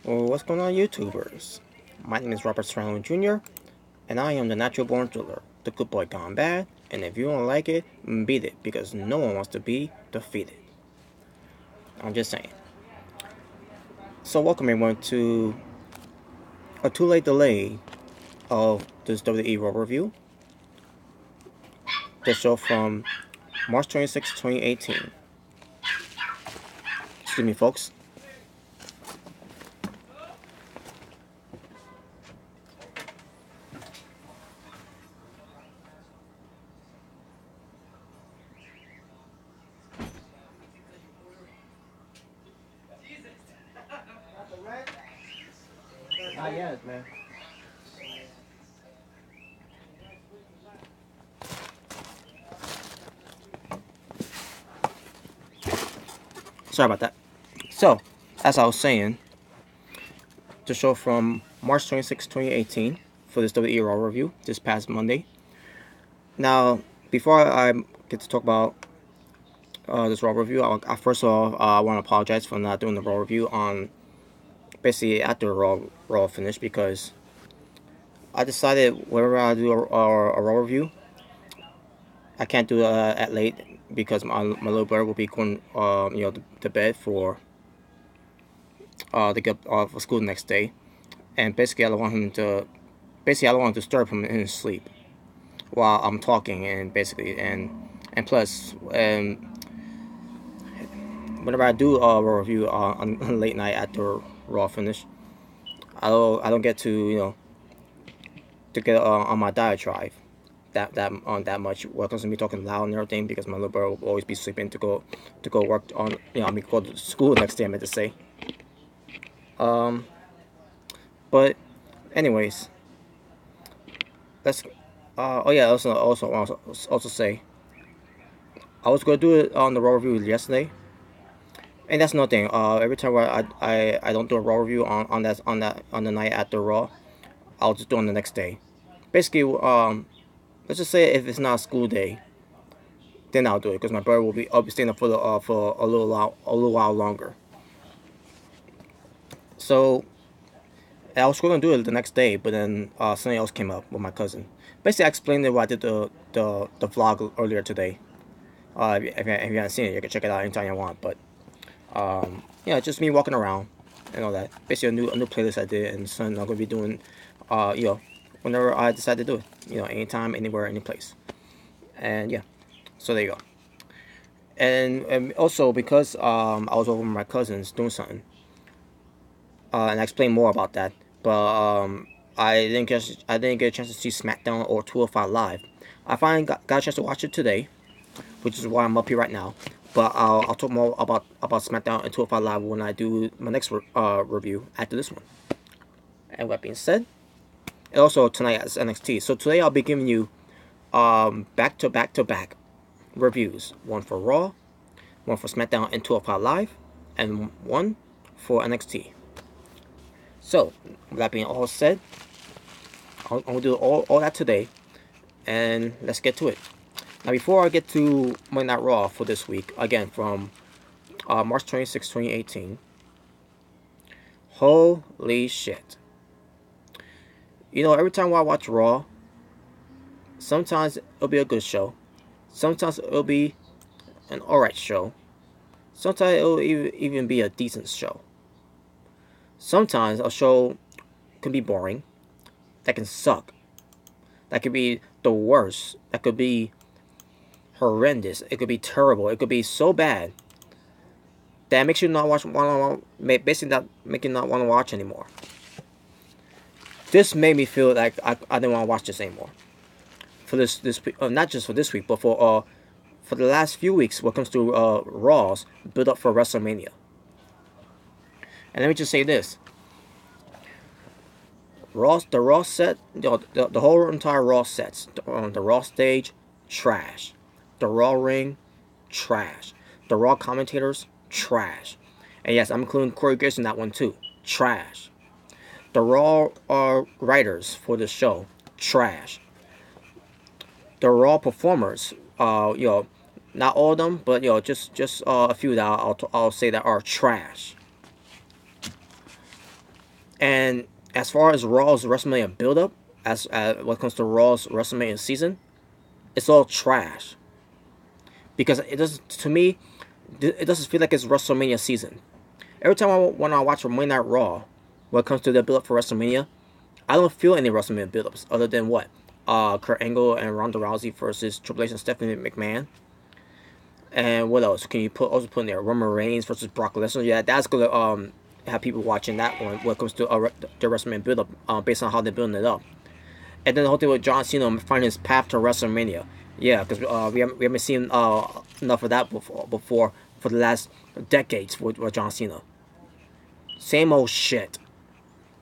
Well, what's going on, YouTubers? My name is Robert Serrano Jr., and I am the natural born driller, the good boy gone bad, and if you don't like it, beat it, because no one wants to be defeated. I'm just saying. So welcome everyone to a too late delay of this WWE RAW review. The show from March 26, 2018. Excuse me, folks. Not yet, man. Sorry about that. So, as I was saying, the show from March 26, 2018 for this WWE RAW review this past Monday. Now, before I get to talk about this RAW review, first of all, I want to apologize for not doing the RAW review on basically after RAW finished, because I decided whenever I do a RAW review, I can't do it at late because my little brother will be going to bed for to get off for school the next day, and basically I don't want him to disturb him in his sleep while I'm talking, and plus whenever I do a RAW review on late night after RAW finish, I don't get to to get on my diatribe that much. Welcome to me talking loud and everything, because my little brother will always be sleeping to go work on go to school the next day, I meant to say. But anyways, let's oh yeah, also say I was gonna do it on the RAW review yesterday, and that's another thing. Every time I don't do a RAW review on the night after RAW, I'll just do it on the next day. Basically, let's just say if it's not a school day, then I'll do it, because my brother I'll be staying up for a little while longer. So I was going to do it the next day, but then something else came up with my cousin. Basically, I explained it why I did the vlog earlier today. If you haven't seen it, you can check it out anytime you want. But yeah, just me walking around and all that. Basically, a new playlist I did, and something I'm going to be doing, whenever I decide to do it. Anytime, anywhere, any place. And yeah, so there you go. And also because I was over with my cousins doing something, and I explained more about that. But I didn't get a chance to see SmackDown or 205 Live. I finally got a chance to watch it today, which is why I'm up here right now. But I'll talk more about SmackDown and 205 Live when I do my next review after this one. And with that being said, and also tonight is NXT. So today I'll be giving you back to back reviews. One for Raw, one for SmackDown and 205 Live, and one for NXT. So, with that being all said, I'm going to do all that today, and let's get to it. Now, before I get to Monday Night Raw for this week, again, from March 26, 2018, holy shit. Every time I watch Raw, sometimes it'll be a good show, sometimes it'll be an alright show, sometimes it'll even be a decent show. Sometimes a show can be boring, that can suck, that could be the worst, that could be horrendous, it could be terrible, it could be so bad that makes you not basically not make you not want to watch anymore. This made me feel like I didn't want to watch this anymore. For this not just for this week, but for the last few weeks when it comes to Raws build up for WrestleMania. And let me just say this: the Raw set, the whole entire Raw sets, the Raw stage, trash. The Raw ring, trash. The Raw commentators, trash. And yes, I'm including Corey Graves in that one too, trash. The Raw writers for the show, trash. The Raw performers, not all of them, but just a few that I'll say that are trash. And as far as Raw's WrestleMania build-up, as what comes to Raw's WrestleMania season, it's all trash. Because it doesn't, to me, it doesn't feel like it's WrestleMania season. Every time when I watch Monday Night Raw, when it comes to the build-up for WrestleMania, I don't feel any WrestleMania build-ups other than what? Kurt Angle and Ronda Rousey versus Triple H and Stephanie McMahon. And what else can you also put in there? Roman Reigns versus Brock Lesnar. Yeah, that's gonna have people watching that one when it comes to the WrestleMania build-up based on how they're building it up. And then the whole thing with John Cena finding his path to WrestleMania. Yeah, because we haven't seen enough of that before for the last decades with John Cena. Same old shit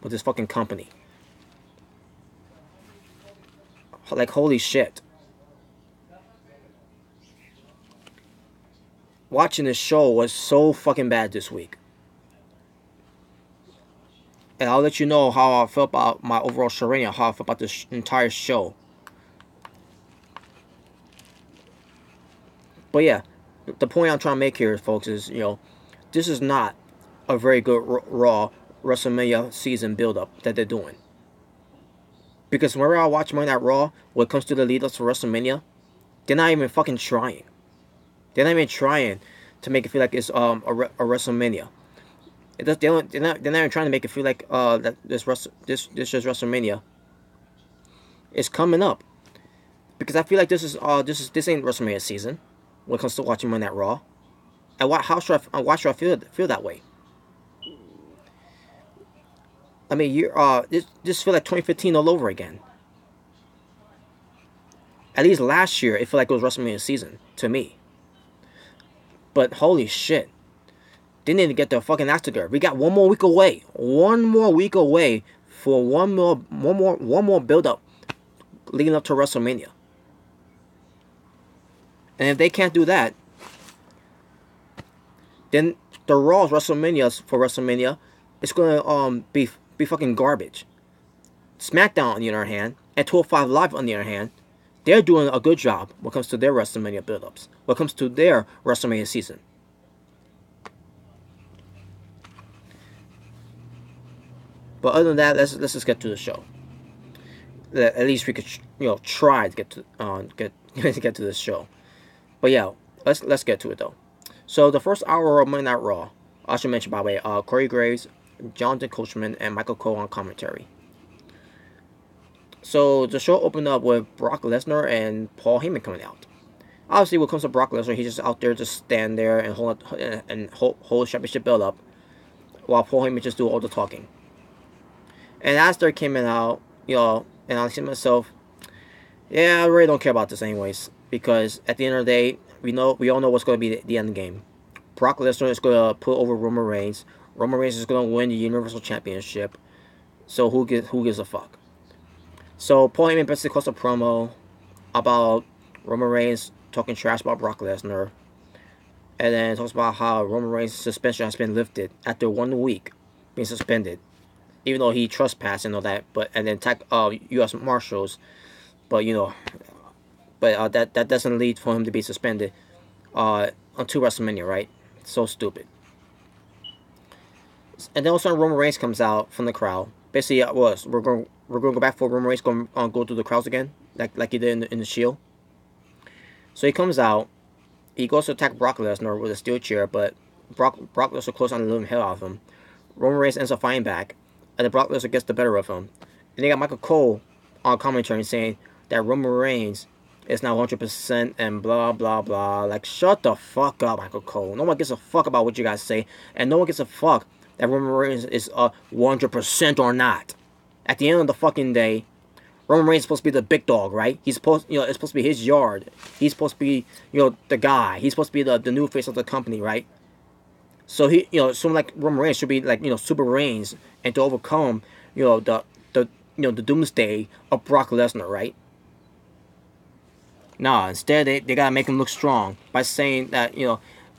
with this fucking company. Like, holy shit. Watching this show was so fucking bad this week. And I'll let you know how I felt about my overall charade, how I felt about this entire show. But yeah, the point I'm trying to make here, folks, is, this is not a very good Raw WrestleMania season build-up that they're doing. Because whenever I watch Monday Night Raw, when it comes to the lead-ups for WrestleMania, they're not even fucking trying. They're not even trying to make it feel like it's a WrestleMania. They're not even trying to make it feel like that this is WrestleMania is coming up. Because I feel like this ain't WrestleMania season when it comes to watching Monday Night Raw. And why should I feel that way? I mean, this feel like 2015 all over again. At least last year, it felt like it was WrestleMania season to me. But holy shit, they need to get their fucking act together. We got one more week away for one more build up leading up to WrestleMania. And if they can't do that, then the Raw's WrestleManias for WrestleMania is gonna be fucking garbage. SmackDown on the other hand, and 205 Live on the other hand, they're doing a good job when it comes to their WrestleMania build-ups, when it comes to their WrestleMania season. But other than that, let's just get to the show. At least we could try to get to get to this show. But yeah, let's get to it though. So the first hour of Monday Night Raw, I should mention by the way, Corey Graves, Jonathan Coachman, and Michael Cole on commentary. So the show opened up with Brock Lesnar and Paul Heyman coming out. Obviously, when it comes to Brock Lesnar, he's just out there, just stand there and hold the championship build up, while Paul Heyman just do all the talking. And as they're coming out, and I see myself, yeah, I really don't care about this anyways, because at the end of the day, we all know what's going to be the end game. Brock Lesnar is going to put over Roman Reigns. Roman Reigns is going to win the Universal Championship. So who gives a fuck? So Paul Heyman basically cuts a promo about Roman Reigns talking trash about Brock Lesnar, and then talks about how Roman Reigns' suspension has been lifted after 1 week being suspended, even though he trespassed and all that. And then attack U.S. Marshals, but that doesn't lead for him to be suspended until WrestleMania, right? So stupid. And then also Roman Reigns comes out from the crowd. Basically, we're going to go back for Roman Reigns going go through the crowds again, like he did in the Shield. So he comes out. He goes to attack Brock Lesnar with a steel chair, but Brock Lesnar close on the living hell out of him. Roman Reigns ends up fighting back, and then Brock Lesnar gets the better of him. And they got Michael Cole on commentary saying that Roman Reigns is now 100% and blah blah blah. Like, shut the fuck up, Michael Cole. No one gives a fuck about what you guys say, and no one gives a fuck that Roman Reigns is 100% or not. At the end of the fucking day, Roman Reigns is supposed to be the big dog, right? He's supposed, it's supposed to be his yard. He's supposed to be, the guy. He's supposed to be the new face of the company, right? So he, someone like Roman Reigns should be like, Super Reigns, and to overcome, the doomsday of Brock Lesnar, right? Nah, instead they gotta make him look strong by saying that,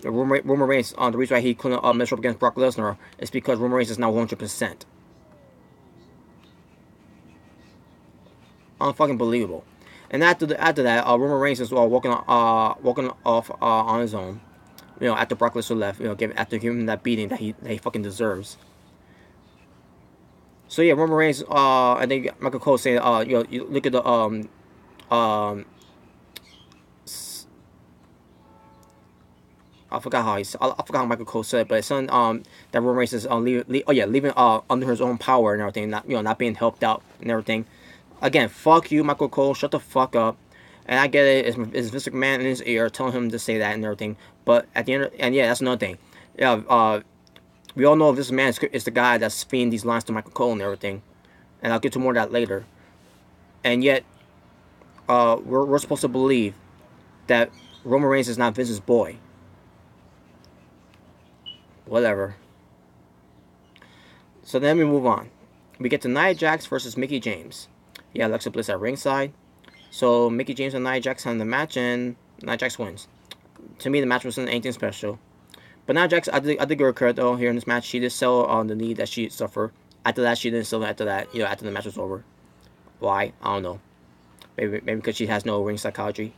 Roman Reigns, the reason why he couldn't measure up against Brock Lesnar is because Roman Reigns is now 100%. Unfucking believable. And after that, Roman Reigns is walking off on his own. After Brock Lesnar left, after giving him that beating that he fucking deserves. So yeah, Roman Reigns. I think Michael Cole saying, you look at the um, I forgot how I forgot how Michael Cole said it, but it's something that Roman Reigns is leaving under his own power and everything, not being helped out and everything. Again, fuck you, Michael Cole. Shut the fuck up. And I get it. It's Vince McMahon in his ear telling him to say that and everything. But at the end, that's another thing. Yeah, we all know this man is the guy that's feeding these lines to Michael Cole and everything. And I'll get to more of that later. And yet, we're supposed to believe that Roman Reigns is not Vince's boy. Whatever. So then we move on. We get to Nia Jax versus Mickie James. Yeah, Alexa Bliss at ringside. So Mickie James and Nia Jax have the match, and Nia Jax wins. To me, the match wasn't anything special. But Nia Jax, I did give her credit though. Here in this match, she did sell on the knee that she suffered. After that, she didn't sell it after that. After the match was over. Why? I don't know. Maybe because she has no ring psychology.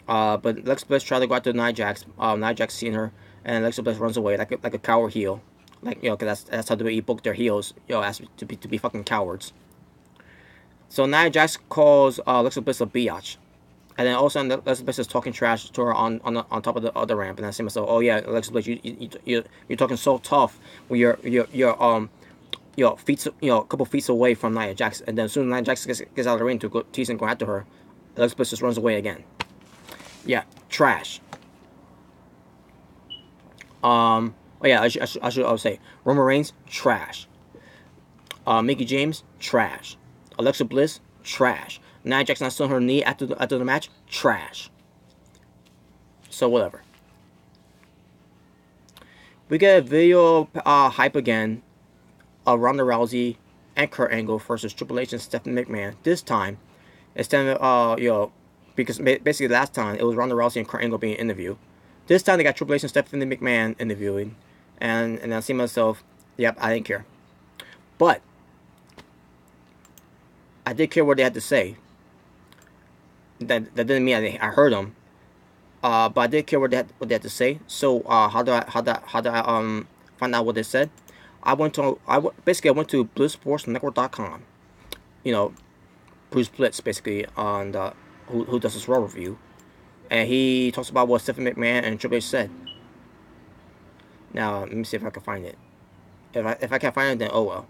But Alexa Bliss tried to go after Nia Jax. Nia Jax seen her, and Alexa Bliss runs away like a coward heel. Because that's how WWE book their heels. As to be fucking cowards. So Nia Jax calls Alexa Bliss a biatch. And then also Alexa Bliss is talking trash to her on top of the other ramp. And I say to myself, oh yeah, Alexa Bliss, you're talking so tough when you're feet a couple feet away from Nia Jax. And then as soon as Nia Jax gets out of the ring to go tease and go after her, Alexa Bliss just runs away again. Yeah, trash. Oh yeah, I should say Roman Reigns, trash. Mickie James, trash. Alexa Bliss, trash. Nia Jax not selling her knee after the match, trash. So whatever. We get a video hype again of Ronda Rousey and Kurt Angle versus Triple H and Stephanie McMahon. This time, instead of because basically last time it was Ronda Rousey and Kurt Angle being interviewed. This time they got Triple H and Stephanie McMahon interviewing, and I see myself, yep, I didn't care, but I did care what they had to say. That didn't mean I heard them, but I did care what they had to say. So how do I find out what they said? I went to BlitzSportsNetwork.com. Bruce Blitz basically on the who does this Raw review, and he talks about what Stephanie McMahon and Triple H said. Now let me see if I can find it. If I can't find it, then oh well.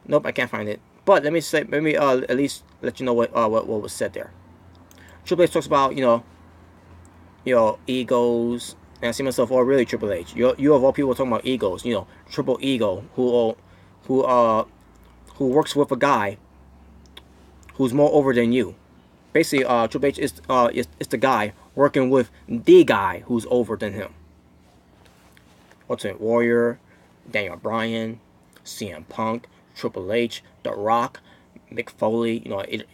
Nope, I can't find it. But let me at least let you know what was said there. Triple H talks about egos, and I see myself, oh really, Triple H, you of all people talking about egos, triple ego, who works with a guy who's more over than you. Basically, Triple H is the guy working with the guy who's over than him. Ultimate Warrior, Daniel Bryan, CM Punk, Triple H, The Rock, Mick Foley,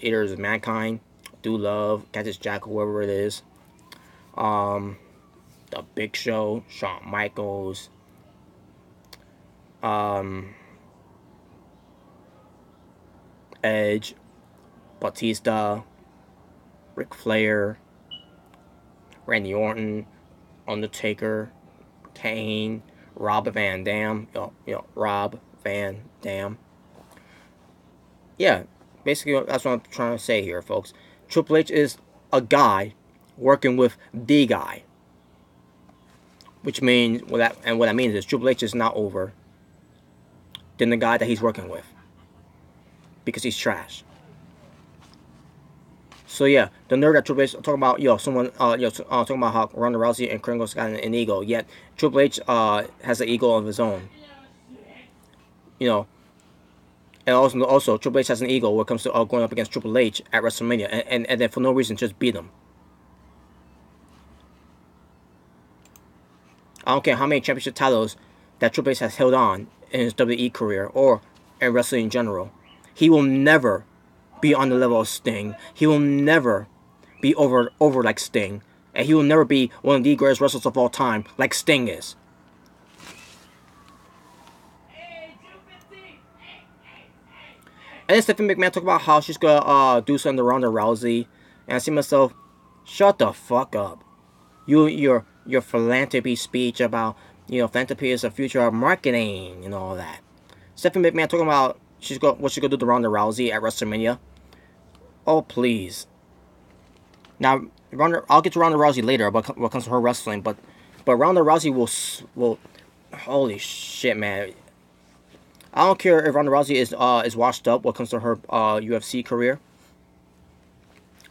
Eaters of Mankind, Do Love, Cactus Jack, whoever it is. The Big Show, Shawn Michaels, Edge, Batista, Ric Flair, Randy Orton, Undertaker, Kane, Rob Van Dam, Rob Van Dam. Yeah, basically that's what I'm trying to say here, folks. Triple H is a guy working with the guy, which means what I mean is Triple H is not over than the guy that he's working with, because he's trash. So yeah, the nerd that Triple H talking about, talking about how Ronda Rousey and Kurt got an ego. Yet Triple H has an ego of his own. And also Triple H has an ego when it comes to going up against Triple H at WrestleMania, and then for no reason just beat him. I don't care how many championship titles that Triple H has held on in his WWE career or in wrestling in general. He will never be on the level of Sting. He will never be over like Sting. And he will never be one of the greatest wrestlers of all time like Sting is. And then Stephanie McMahon talk about how she's gonna do something to Ronda Rousey, and I see myself, shut the fuck up. Your philanthropy speech about philanthropy is the future of marketing and all that. Stephanie McMahon talking about what she's gonna do to Ronda Rousey at WrestleMania. Oh please. Now, I'll get to Ronda Rousey later about what comes to her wrestling, but Ronda Rousey will. Holy shit, man! I don't care if Ronda Rousey is washed up when it comes to her UFC career.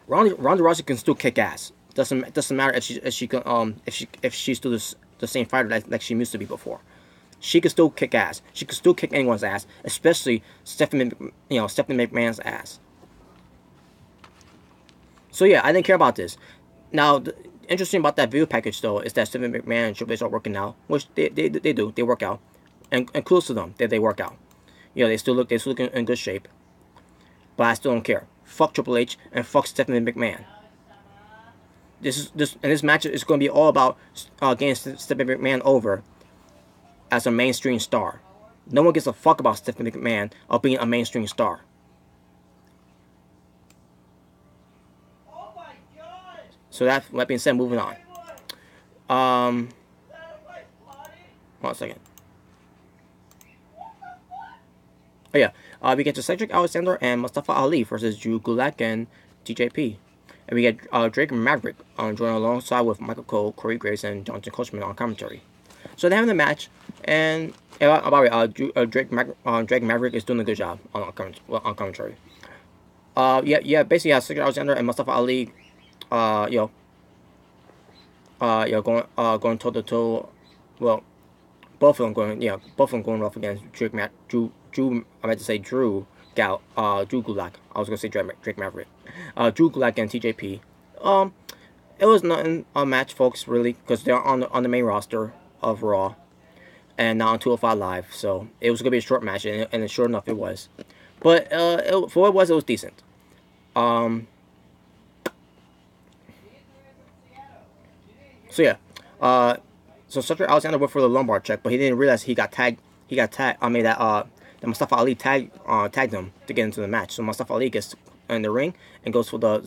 Ronda Rousey can still kick ass. Doesn't matter if she's still the same fighter like she used to be before. She can still kick ass. She can still kick anyone's ass, especially Stephanie McMahon's ass. So yeah, I didn't care about this. Now, interesting about that video package though is that Stephanie McMahon and Triple H are working out, which they do. They work out, and kudos to them that they work out. They still look in good shape. But I still don't care. Fuck Triple H and fuck Stephanie McMahon. This match is going to be all about getting Stephanie McMahon over as a mainstream star. No one gives a fuck about Stephanie McMahon or being a mainstream star. So that being said, moving on. 1 second. Oh yeah, we get to Cedric Alexander and Mustafa Ali versus Drew Gulak and TJP. And we get Drake Maverick joining alongside with Michael Cole, Corey Graves, and Jonathan Coachman on commentary. So they're having a match, and by the way, Drake Maverick is doing a good job on commentary. Basically, Cedric Alexander and Mustafa Ali, going toe to toe. Well, both of them going rough against Drew Gulak. I was gonna say Drake Maverick. Drew Gulak and TJP. It was nothing a match, folks, really, because they're on the main roster of Raw, and not on 205 Live. So it was gonna be a short match, and sure enough, it was. But for what it was decent. So yeah, so Cedric Alexander went for the lumbar check, but he didn't realize he got tagged. I mean that Mustafa Ali tagged him to get into the match. So Mustafa Ali gets in the ring and goes for the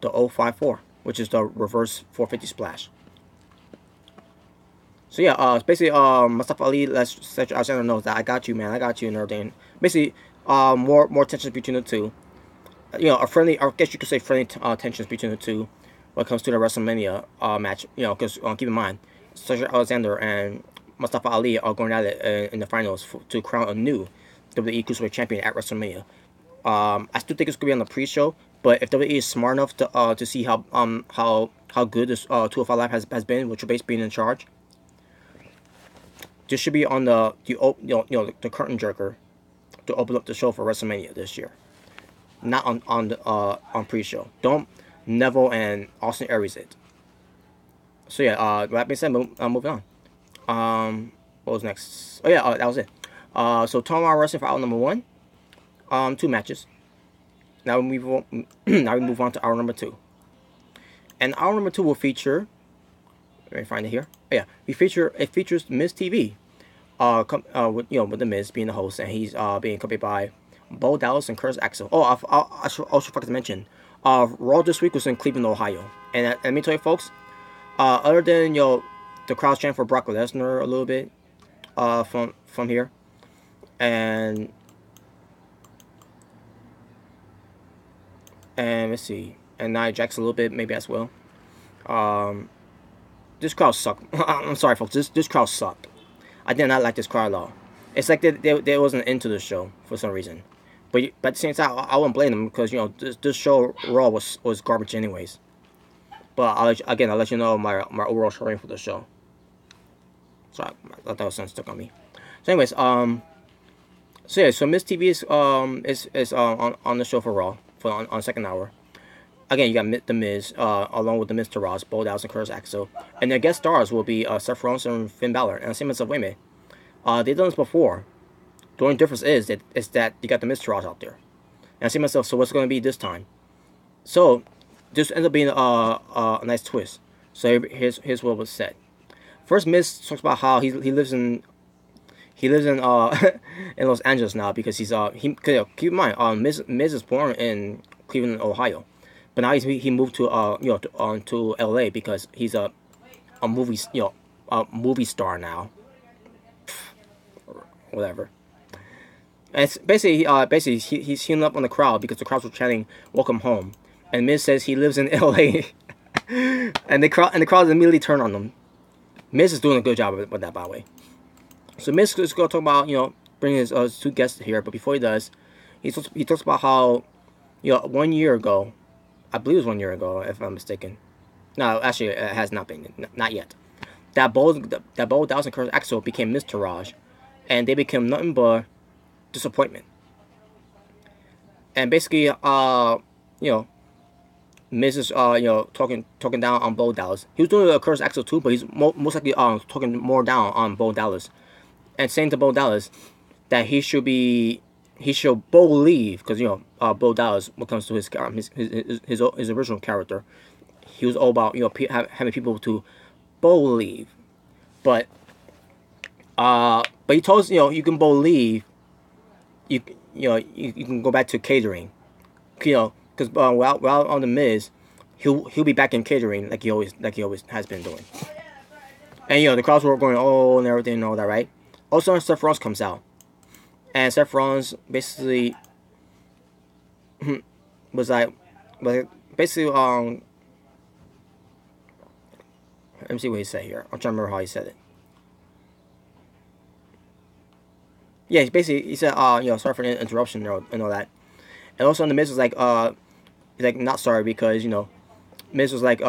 054, which is the reverse 450 splash. So yeah, basically Mustafa Ali lets Cedric Alexander know that I got you, man, I got you, and everything. Basically, more tensions between the two. A friendly, I guess you could say friendly tensions between the two when it comes to the WrestleMania match. Because keep in mind, Cedric Alexander and Mustafa Ali are going at it in the finals to crown a new WWE Cruiserweight Champion at WrestleMania. I still think it's gonna be on the pre-show, but if WWE is smart enough to see how good this 205 Live has been, with Triple H being in charge, this should be on the curtain jerker to open up the show for WrestleMania this year, not on pre-show. Don't Neville and Austin Aries it. So yeah, that being said, moving on. What was next? Oh yeah, that was it. So Tomorrow Wrestling for hour number 1. 2 matches. Now we move on to hour number 2. And hour number 2 will feature. Let me find it here. Oh, yeah, it features Miz TV. With the Miz being the host, and he's being accompanied by Bo Dallas and Curtis Axel. Oh, I should also forget to mention. Raw this week was in Cleveland, Ohio, and let me tell you, folks. Other than the crowd chanting for Brock Lesnar a little bit, from here, and let's see, and Nia Jax a little bit maybe as well. This crowd sucked. I'm sorry, folks. This crowd sucked. I did not like this crowd at all. It's like they wasn't into the show for some reason. But at the same time, I wouldn't blame them because this show Raw was garbage anyways. But I'll let you know my overall rating for the show. Sorry, I thought that was something stuck on me. So anyways, so Miz TV is on the show for Raw on second hour. Again, you got the Miz along with the Mr. Ross, Bo Dallas, and Curtis Axel, and their guest stars will be Seth Rollins and Finn Balor. And I say to myself, wait a minute, they've done this before. The only difference is that you got the Mr. Ross out there. And I say to myself, so what's going to be this time? So this ends up being a nice twist. So here's what was said. First, Miz talks about how he lives in in Los Angeles now because keep in mind Miz is born in Cleveland, Ohio, but now he moved to LA because he's a movie a movie star now. Whatever. And it's basically he's healing up on the crowd because the crowds were chanting "Welcome home," and Miz says he lives in L.A. and the crowd immediately turn on him. Miz is doing a good job with that, by the way. So Miz is going to talk about bringing his two guests here, but before he does, he talks about how 1 year ago, I believe it was 1 year ago if I'm mistaken. No, actually it has not been, not yet. That Bo Dallas and Curtis Axel became Mr. Raj, and they became nothing but disappointment. And basically, Miz is talking down on Bo Dallas. He was doing a Curtis Axel too, but he's most likely talking more down on Bo Dallas, and saying to Bo Dallas that he should believe, because Bo Dallas, when it comes to his original character, he was all about having people to believe, but he told us you can believe, you can go back to catering, because while on the Miz, he'll be back in catering like he always has been doing, and the crowds were going and everything and all that, right? Also, Seth Rollins comes out, and Seth Rollins basically was basically let me see what he said here. I'm trying to remember how he said it. Yeah, he said sorry for the interruption and all that. And also the Miz was he's like not sorry because Miz was like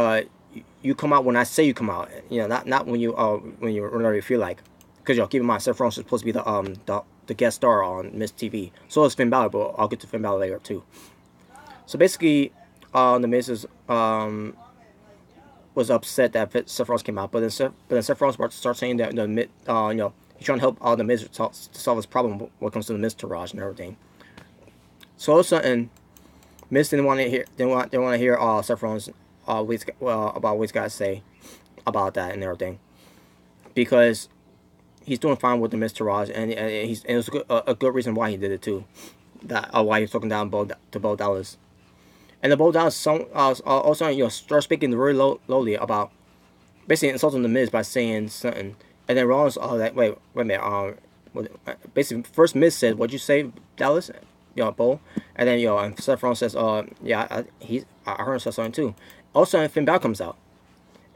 you come out when I say you come out. Not when you whenever you feel like. Because keep in mind Seth Rollins is supposed to be the guest star on Miz TV. So is Finn Balor, but I'll get to Finn Balor later too. So basically, the Miz was upset that Seth Rollins came out, but then Seth Rollins started saying that he's trying to help the Miz to solve his problem when it comes to the Miz Taraj and everything. So all of a sudden, Miz didn't want to hear Seth Rollins about what he's got to say about that and everything, because he's doing fine with the Miz Taraj, and it was a good reason why he did it too. That why he's talking down to Bo Dallas. And the Bo Dallas also start speaking very lowly about basically insulting the Miz by saying something, and then Rollins wait a minute, basically first Miz said, "What'd you say, Dallas?" Bo, and then and Seth Rollins says, I heard him say something too." Also, Finn Balor comes out,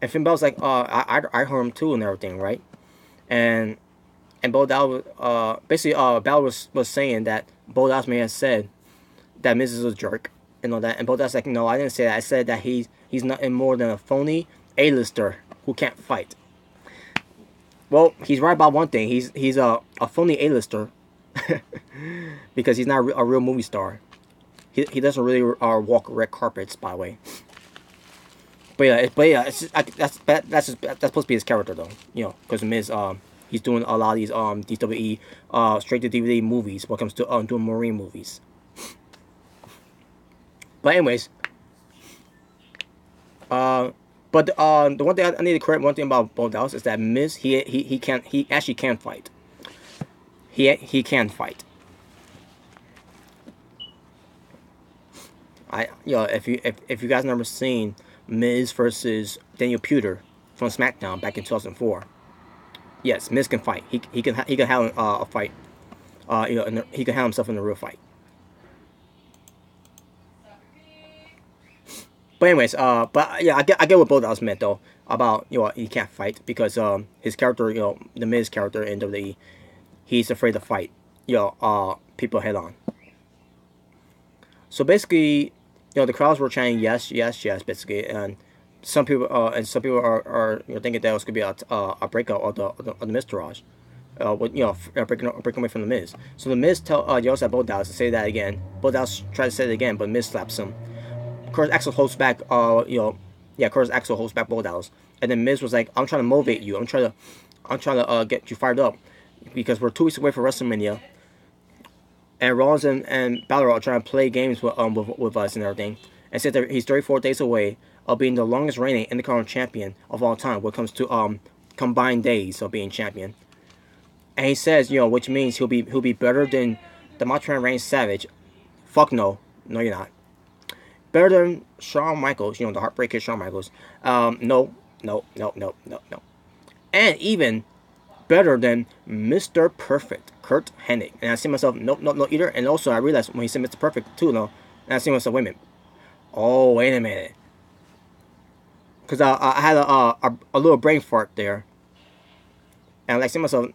and Finn Balor's like, I heard him too and everything, right? And Bo Dallas basically Balor was saying that Bo Dallas may have said that Miz is a jerk and all that, and Bo Dallas like, "No, I didn't say that. I said that he's nothing more than a phony A-lister who can't fight." Well, he's right about one thing. He's a phony A-lister because he's not a real movie star. He doesn't really walk red carpets, by the way. But yeah, that's supposed to be his character though, because Miz he's doing a lot of these WWE straight to DVD movies when it comes to doing Marine movies. But anyways, but the one thing I need to correct one thing about Bo Dallas is that Miz he actually can fight. He can fight. If you guys never seen Miz versus Daniel Puder from SmackDown back in 2004, yes, Miz can fight. He can have a fight. He can have himself in a real fight. But anyways, but yeah, I get what Bo Dallas meant though about he can't fight because his character, the Miz character in WWE, he's afraid to fight people head on. So basically, the crowds were chanting yes, yes, yes, basically, and some people are thinking that it was gonna be a breakout of the Miz Taraj, breaking away from the Miz. So the Miz yells at Bo Dallas to say that again. Bo Dallas tried to say it again, but Miz slaps him. Curtis Axel holds back, Curtis Axel holds back Bo Dallas, and then Miz was like, "I'm trying to motivate you. I'm trying to get you fired up, because we're 2 weeks away from WrestleMania, and Rollins and Balor are trying to play games with us and everything, and said that he's 34 days away of being the longest reigning Intercontinental champion of all time when it comes to combined days of being champion." And he says, which means he'll be better than the Macho Man Randy Savage. Fuck no, you're not. Better than Shawn Michaels, the Heartbreaker Shawn Michaels. No. and even better than Mr. Perfect, Kurt Hennig. And I see myself, nope, nope, no either. And also I realized when he said Mr. Perfect too, no. And I see myself, wait a minute. Oh, wait a minute. Because I had a little brain fart there. And like, see myself,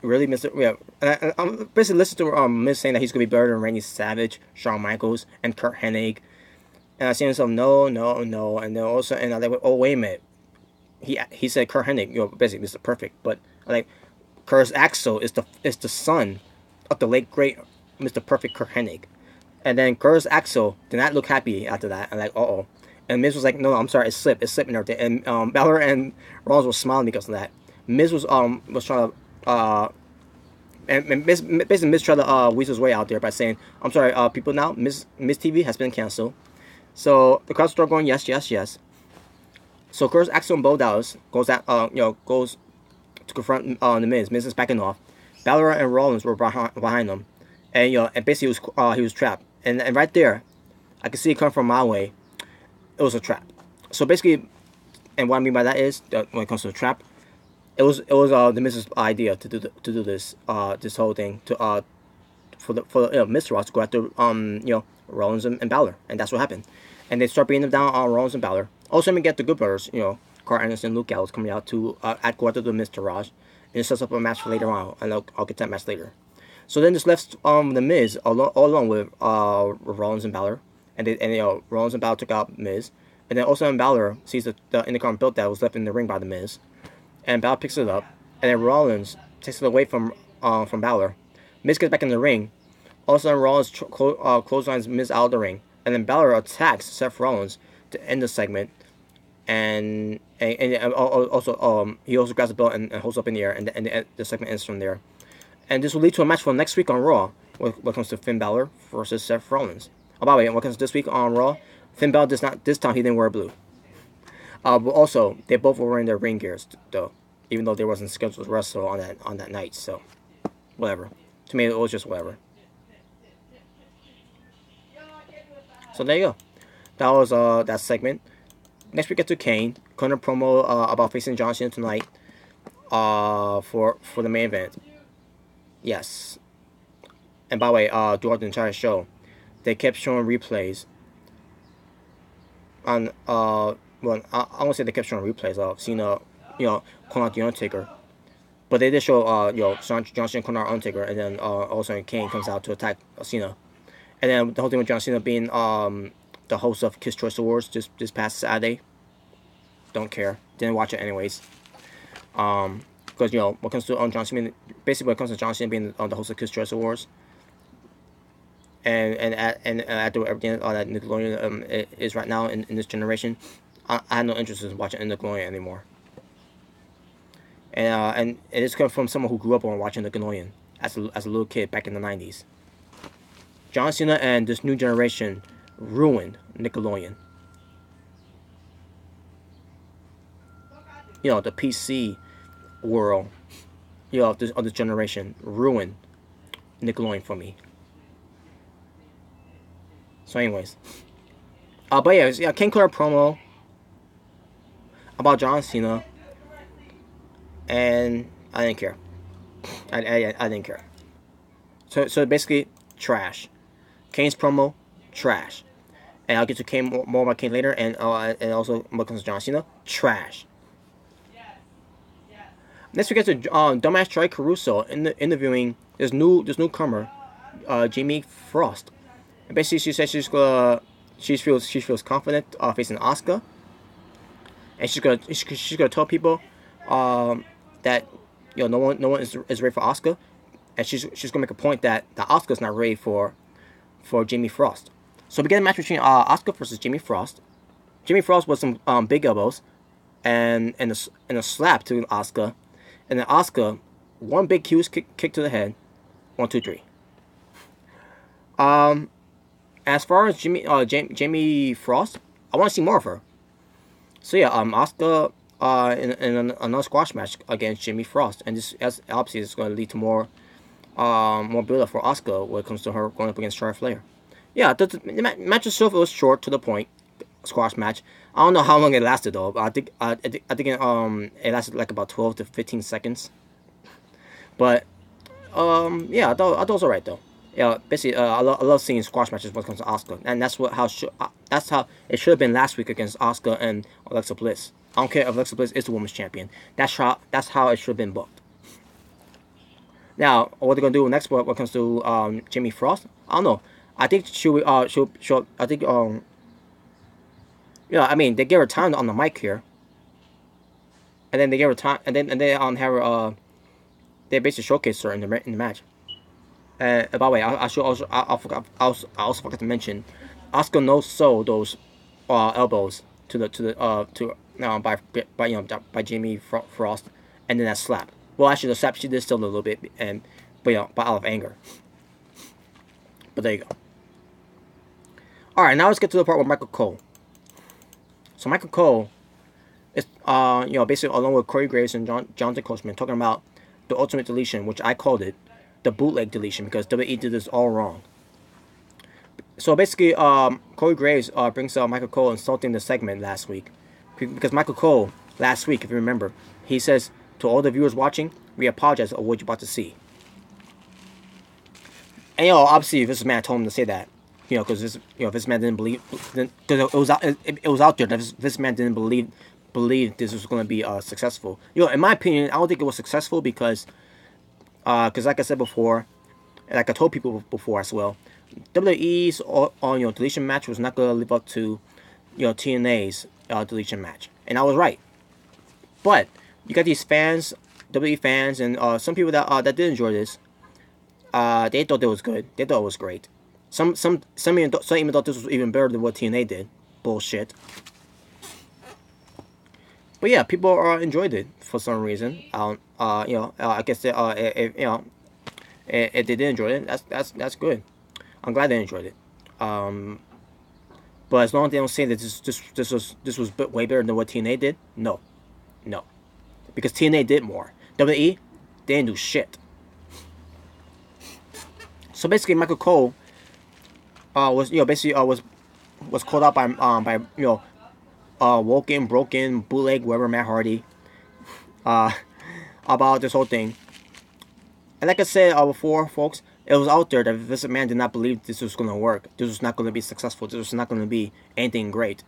really, Mr. Yeah. And I'm basically listening to Miz saying that he's going to be better than Randy Savage, Shawn Michaels, and Kurt Hennig. And I see myself, no, no, no. And then also, and I like, oh, wait a minute. He said Kurt Hennig, basically Mr. Perfect. But like, Curtis Axel is the son of the late great Mr. Perfect Kurt Hennig. And then Curtis Axel did not look happy after that. And like, uh-oh. And Miz was like, no, I'm sorry, it slipped and everything. And Balor and Rollins was smiling because of that. Miz was trying to and basically Miz tried to weasel his way out there by saying, I'm sorry, people, now Miz TV has been canceled. So the crowd started going, yes, yes, yes. So Curtis Axel and Bo Dallas goes to confront the Miz. Miz is backing off. Balor and Rollins were behind them, and and basically he was trapped. And right there, I could see it come from my way. It was a trap. So basically, and what I mean by that is that when it comes to a trap, it was the Miz's idea to do this this whole thing for Mr. Ross to go after Rollins and Balor, and that's what happened. And they start beating them down on Rollins and Balor. Also, we get the Good Brothers, Carl Anderson and Luke Gallows coming out to go after the Mr. Raj, and it sets up a match for later on, and I'll get to that match later. So then this left the Miz all along with Rollins and Balor, and Rollins and Balor took out Miz, and then also Balor sees the intercom belt that was left in the ring by the Miz, and Balor picks it up, and then Rollins takes it away from Balor. Miz gets back in the ring. All of a sudden, Rollins clotheslines Miz out of the ring, and then Balor attacks Seth Rollins to end the segment. And also he also grabs the belt and holds up in the air, and the segment ends from there. And this will lead to a match for next week on Raw, when it comes to Finn Balor versus Seth Rollins. Oh, by the way, when it comes to this week on Raw, Finn Balor this time he didn't wear blue. But also they both were wearing their ring gears though, even though they wasn't scheduled to wrestle on that night. So whatever. To me, it was just whatever. So there you go. That was that segment. Next we get to Kane. Cutting a promo about facing John Cena tonight for the main event. Yes. And by the way, throughout the entire show, they kept showing replays on well, I won't say they kept showing replays of Cena, calling out the Undertaker, but they did show John Cena calling out Undertaker, and then also Kane comes out to attack Cena, and then the whole thing with John Cena being the host of Kids Choice Awards this past Saturday. Don't care. Didn't watch it anyways. Because what comes to John Cena, basically when it comes to John Cena being the host of Kids Choice Awards, and after everything that Nickelodeon is right now in this generation, I had no interest in watching Nickelodeon anymore. And it is coming from someone who grew up on watching Nickelodeon as a little kid back in the 90s. John Cena and this new generation ruined Nickelodeon. The PC world, of this generation ruined Nickelodeon for me. So anyways, but yeah, King Clare promo about John Cena, and I didn't care. I didn't care. So basically, trash. Kane's promo, trash. And I'll get to Kane more about Kane later, and also when it comes to John Cena, trash. Next we get to dumbass Troy Caruso interviewing this newcomer, Jamie Frost. And basically, she says she feels confident facing Asuka, and she's gonna tell people that no one is ready for Asuka, and she's gonna make a point that Asuka's not ready for Jamie Frost. So we get a match between Asuka versus Jamie Frost. Jamie Frost with some big elbows, and a slap to Asuka, and then Asuka one big huge kick to the head. 1, 2, 3. As far as Jamie Frost, I want to see more of her. So yeah, Asuka in another squash match against Jamie Frost, and this obviously is going to lead to more build up for Asuka when it comes to her going up against Charlotte Flair. Yeah, the match itself was short to the point. squash match. I don't know how long it lasted though. But I think it lasted like about 12 to 15 seconds. But yeah, I thought it was alright though. Yeah, basically, I love seeing squash matches when it comes to Asuka, and that's how it should have been last week against Asuka and Alexa Bliss. I don't care if Alexa Bliss is the women's champion. That's how it should have been booked. Now, what they're gonna do next when it comes to Jimmy Frost, I don't know. I think she'll I think I mean they gave her time on the mic here, and then they gave her time, and they have her they basically showcased her in the match. And by the way, I should also I also forgot to mention, Asuka no sold those elbows by Jimmy Frost, and then that slap. Well, actually, the slap she did still a little bit, but out of anger. But there you go. All right, now let's get to the part with Michael Cole. So Michael Cole is basically along with Corey Graves and Jonathan Coachman talking about the ultimate deletion, which I called it the bootleg deletion because WWE did this all wrong. So basically, Corey Graves brings up Michael Cole insulting the segment last week. Because Michael Cole, last week, if you remember, he says to all the viewers watching, we apologize for what you're about to see. And obviously, this man told him to say that. Because this man didn't believe, because it was out there that this man didn't believe this was going to be successful. In my opinion, I don't think it was successful because like I said before, and like I told people before as well, WWE's deletion match was not going to live up to TNA's deletion match, and I was right. But you got these fans, WWE fans, and some people that did enjoy this. They thought it was good. They thought it was great. Some even thought this was even better than what TNA did. Bullshit. But yeah, people enjoyed it for some reason. I guess if they did enjoy it, that's good. I'm glad they enjoyed it. But as long as they don't say that this was way better than what TNA did, no, because TNA did more. WWE, they didn't do shit. So basically, Michael Cole was called out by Woken, Broken, Bootleg, whoever, Matt Hardy, about this whole thing. And like I said before, folks, it was out there that this man did not believe this was going to work. This was not going to be successful. This was not going to be anything great.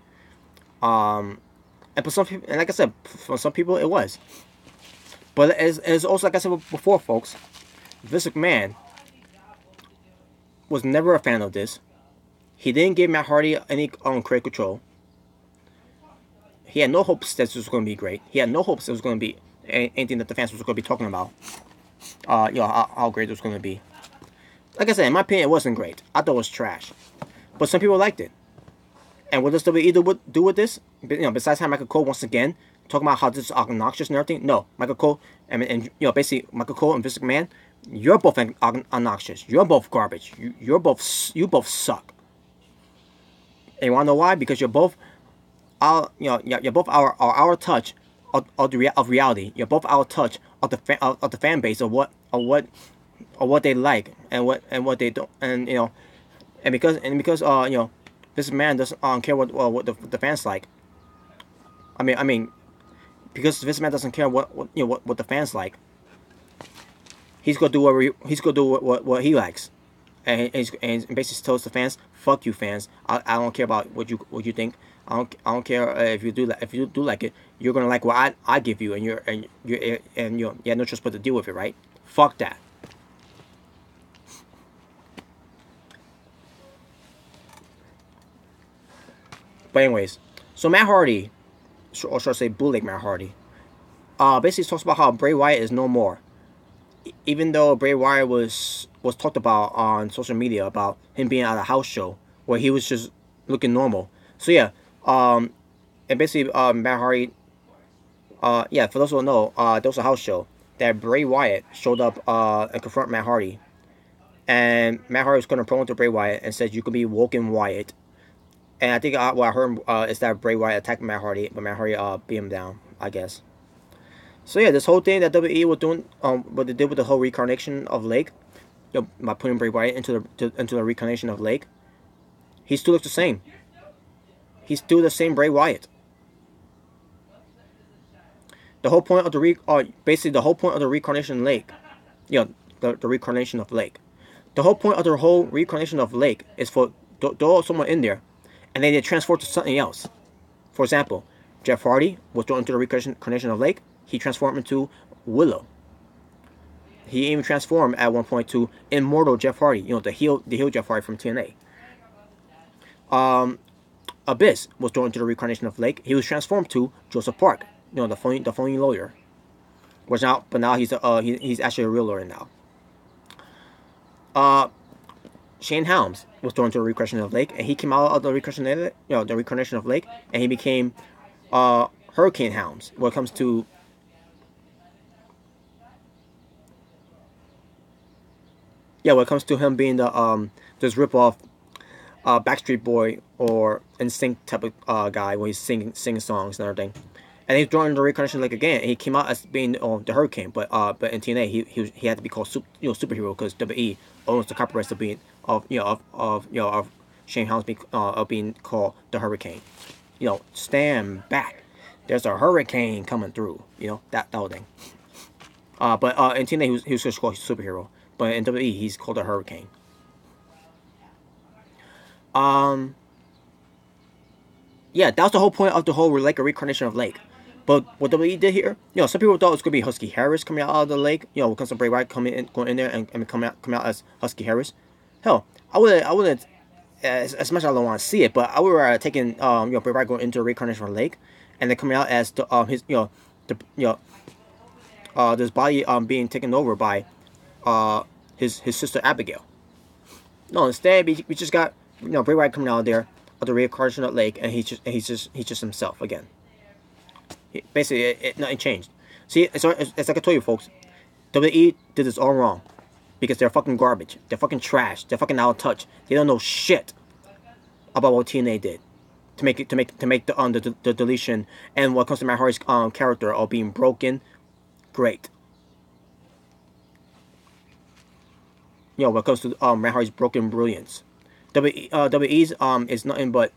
And for some people, and like I said, for some people it was. But it's also, like I said before, folks, Vince McMahon was never a fan of this. He didn't give Matt Hardy any creative control. He had no hopes that this was going to be great. He had no hopes it was going to be anything that the fans was going to be talking about. How great it was going to be. Like I said, in my opinion, it wasn't great. I thought it was trash. But some people liked it. And what does WWE do with this? Besides how Michael Cole once again talking about how this is obnoxious and everything. No, Michael Cole and basically Michael Cole and Vince McMahon, you're both obnoxious. You're both garbage. You both suck. And you wanna know why? Because you're both you're both our touch of reality. You're both our touch of the fan base of what they like and what they don't, and because this man doesn't care what the fans like. I mean because this man doesn't care what the fans like. He's gonna do what he likes, and basically tells the fans, "Fuck you, fans. I don't care about what you think. I don't care if you do like it. You're gonna like what I give you, and you have no choice but to deal with it, right? Fuck that." But anyways, so Matt Hardy, or should I say Bootleg Matt Hardy, basically talks about how Bray Wyatt is no more. Even though Bray Wyatt was talked about on social media about him being at a house show where he was just looking normal. So yeah, and basically Matt Hardy, for those who don't know, there was a house show that Bray Wyatt showed up and confronted Matt Hardy, and Matt Hardy was going to promote to Bray Wyatt and said you could be Woken Wyatt. And I think what I heard is that Bray Wyatt attacked Matt Hardy, but Matt Hardy beat him down, I guess. So yeah, this whole thing that WWE was doing, what they did with the whole reincarnation of Lake, by putting Bray Wyatt into the reincarnation of Lake, he still looks the same. He's still the same Bray Wyatt. The whole point of the basically the whole point of the reincarnation of Lake, the reincarnation of Lake. The whole point of the whole reincarnation of Lake is for throw someone in there, and then they transform to something else. For example, Jeff Hardy was thrown into the reincarnation of Lake. He transformed into Willow. He even transformed at one point to Immortal Jeff Hardy. The heel Jeff Hardy from TNA. Abyss was thrown into the reincarnation of Lake. He was transformed to Joseph Park. The phony lawyer. But now he's actually a real lawyer now. Shane Helms was thrown into the reincarnation of Lake, and he came out of the reincarnation of Lake, and he became Hurricane Helms. When it comes to him being this rip-off Backstreet Boy or NSYNC type of guy when he's singing songs and everything. And he's thrown into the reincarnation of Lake again, and he came out as being the Hurricane, but in TNA he had to be called superhero because WWE owns the copyrights of Shane Helms being called the Hurricane. Stand back. There's a hurricane coming through. That whole thing. But in TNA he was just called superhero, but in WWE he's called a Hurricane. Yeah, that was the whole point of the whole reincarnation of Lake. But what WWE did here, some people thought it was gonna be Husky Harris coming out of the Lake. When it comes to Bray Wyatt going in there and come out as Husky Harris. Hell, I wouldn't as much as I don't want to see it, but I would have taken Bray Wyatt going into a reincarnation of Lake, and then coming out as his this body being taken over by his sister Abigail. No, instead we just got Bray Wyatt coming out there of the reincarnation of Lake, and he's just himself again. Basically, nothing changed. See, it's like I told you, folks. WWE did this all wrong because they're fucking garbage. They're fucking trash. They're fucking out of touch. They don't know shit about what TNA did to make the deletion. And when it comes to Matt Hardy's character of being broken, great. When it comes to Matt Hardy's broken brilliance, WWE's is nothing but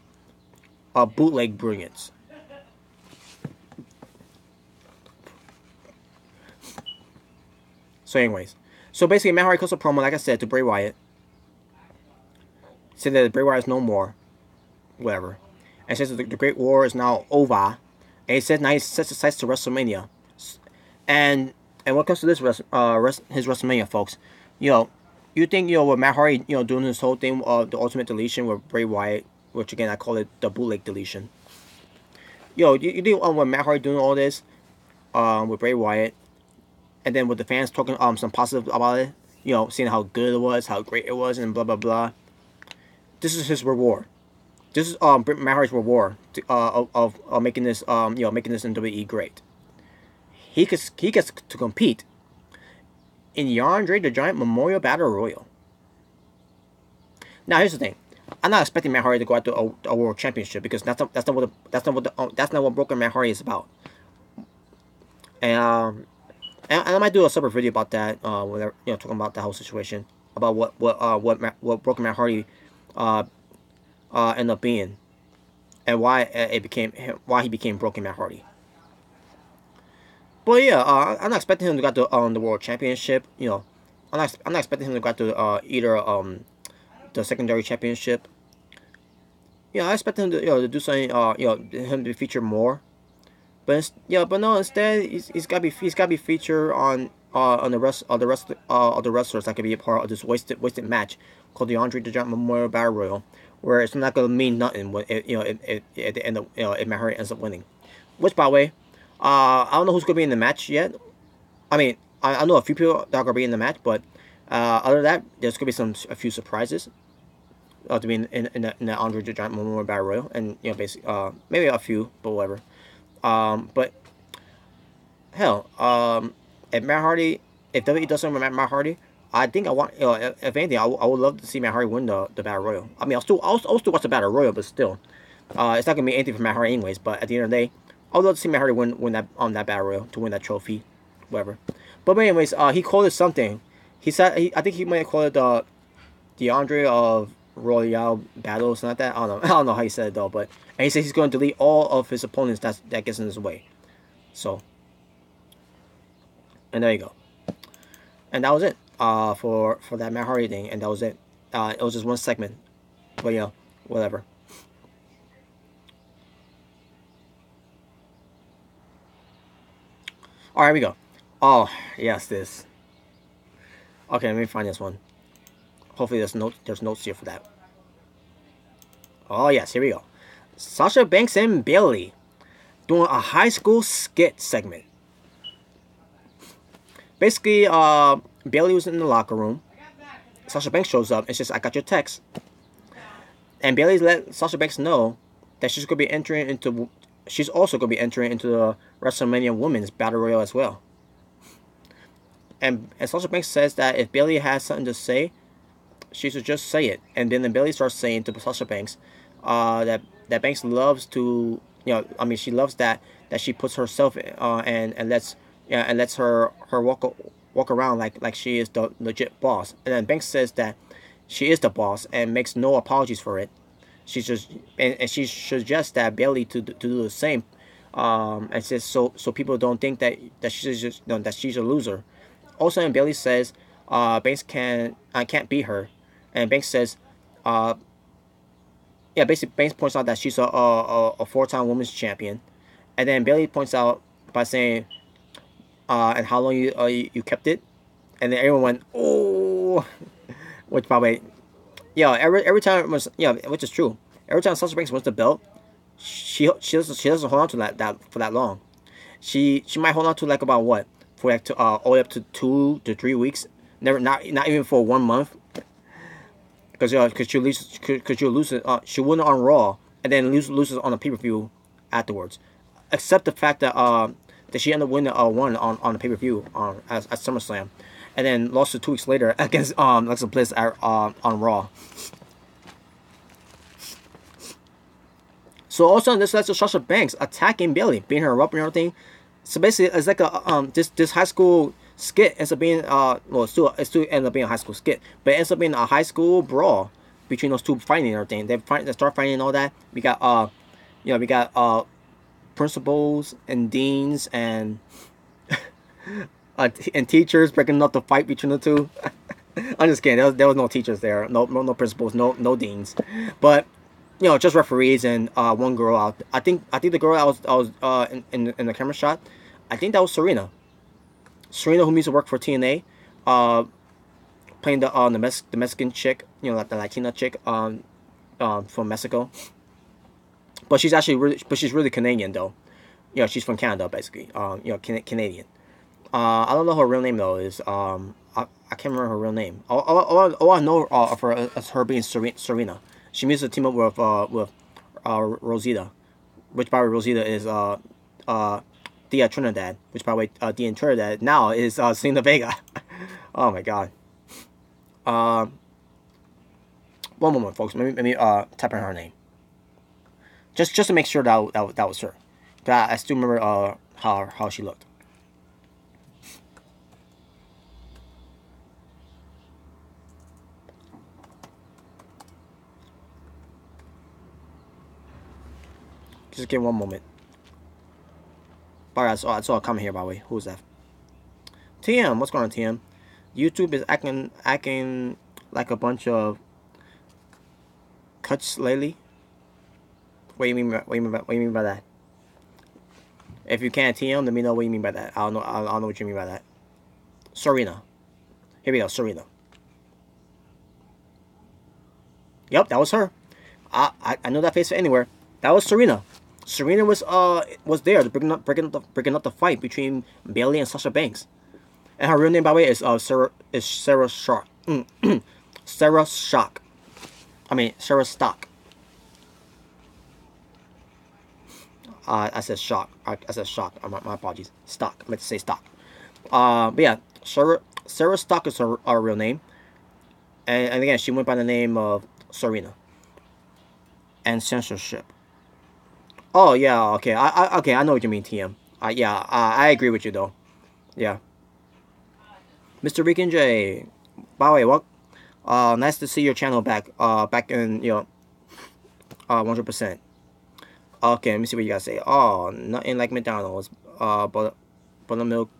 bootleg brilliance. So anyways, basically Matt Hardy cuts a promo, like I said, to Bray Wyatt. Said that Bray Wyatt is no more. Whatever. And says that the Great War is now over. And he said now he sets his sights to WrestleMania. And when it comes to this his WrestleMania, folks, you think, with Matt Hardy, doing this whole thing of the Ultimate Deletion with Bray Wyatt, which again I call it the bootleg deletion. You think when Matt Hardy doing all this with Bray Wyatt, and then with the fans talking some positive about it, seeing how good it was, how great it was, and blah blah blah. This is his reward. This is Matt Hardy's reward of making this making this in WWE great. He gets to compete in the Andre the Giant Memorial Battle Royal. Now here's the thing. I'm not expecting Matt Hardy to go out to a world championship because that's not what Broken Matt Hardy is about. And I might do a separate video about that, whenever, talking about the whole situation, about what Broken Matt Hardy ended up being, and why he became Broken Matt Hardy. But yeah, I'm not expecting him to go to the world championship. I'm not expecting him to go to either the secondary championship. I expect him to do something. Him to feature more. But no. Instead, he's got to be featured on the rest of the wrestlers that could be a part of this wasted match called the Andre the Giant Memorial Battle Royal, where it's not gonna mean nothing when at the end of if Matt Hardy ends up winning. Which, by the way, I don't know who's gonna be in the match yet. I mean, I know a few people that are gonna be in the match, but other than that, there's gonna be a few surprises to be in the Andre the Giant Memorial Battle Royal, and basically maybe a few, but whatever. But hell, if Matt Hardy, if WWE does something with Matt Hardy, I think I want, if anything, I would love to see Matt Hardy win the Battle Royal. I mean, I'll still watch the Battle Royal, but still, it's not gonna be anything for Matt Hardy anyways. But at the end of the day, I would love to see Matt Hardy win that Battle Royal to win that trophy, whatever. But anyways, he called it something. He said I think he might call it the Andre of Royale battle or something like that. I don't know. I don't know how he said it though, but and he said he's going to delete all of his opponents that gets in his way. So, and there you go. And that was it. For that Matt Hardy thing, and that was it. It was just one segment, but you know, whatever. All right, here we go. Oh yes, this. Okay, let me find this one. Hopefully, there's notes here for that. Oh yes, here we go. Sasha Banks and Bayley doing a high school skit segment. Basically, Bayley was in the locker room. Sasha Banks shows up and says, "I got your text." And Bayley let Sasha Banks know that she's gonna be entering into. She's also gonna be entering into the WrestleMania Women's Battle Royal as well. And Sasha Banks says that if Bayley has something to say, she should just say it. And then Bayley starts saying to Sasha Banks, that Banks loves to, I mean, she loves that she puts herself and lets her walk around like she is the legit boss. And then Banks says that she is the boss and makes no apologies for it. She just and she suggests that Bayley to do the same, and says so people don't think that she's just that she's a loser. Also, and Bayley says, Banks can't beat her, and Banks says, yeah, basically Banks points out that she's a 4-time women's champion, and then Bayley points out by saying, and how long you kept it, and then everyone went, oh, which probably, yeah, every time it was, yeah, which is true. Every time Sasha Banks wins the belt, she doesn't hold on to that for that long. She might hold on to like about what, for like all the way up to 2 to 3 weeks. Never, not even for 1 month. Because she'll lose it. She won on Raw and then loses on the pay-per-view afterwards. Except the fact that she ended up winning one on the pay-per-view at SummerSlam, and then lost it 2 weeks later against Alexa Bliss on Raw. So also this led to Sasha Banks attacking Bayley, beating her up and everything. So basically, it's like a this high school skit ends up being it still ends up being a high school skit, but it ends up being a high school brawl between those two fighting and everything. They start fighting and all that. We got we got principals and deans and and teachers breaking up the fight between the two. I'm just kidding. There was no teachers there, no principals, no deans, but just referees and one girl out. I think the girl I was in the camera shot, I think that was Serena. Serena, who used to work for TNA, playing the Mexican chick, like the Latina chick, from Mexico. But she's really Canadian though. She's from Canada basically. Canadian. I don't know her real name though. I can't remember her real name. All I know of her is her being Serena. She used to team up with Rosita, which by the way Rosita is Dia Trinidad, which by the way Dia Trinidad now is Selena Vega. Oh my god. One moment, folks. Let me type in her name. Just to make sure that was her. But I still remember how she looked. Just give me one moment. Alright, I saw a comment here by the way. Who's that? TM, what's going on, TM? YouTube is acting like a bunch of cuts lately. What do you mean by that? If you can't TM, let me know what you mean by that. I don't know what you mean by that. Serena. Here we go, Serena. Yep, that was her. I know that face anywhere. That was Serena. Serena was there to breaking up the fight between Bayley and Sasha Banks, and her real name by the way is Sarah Shock. Sarah Shock. I mean Sarah Stock. I said shock. I said shock. My apologies. Stock. I meant to say stock. But yeah, Sarah Stock is her real name, and again she went by the name of Serena. And censorship. Oh yeah, okay. I know what you mean, TM. Yeah, I agree with you though. Yeah. Mr. Rick and J. By the way, Nice to see your channel back. Back in 100%. Okay, let me see what you guys say. Oh, nothing like McDonald's. Buttermilk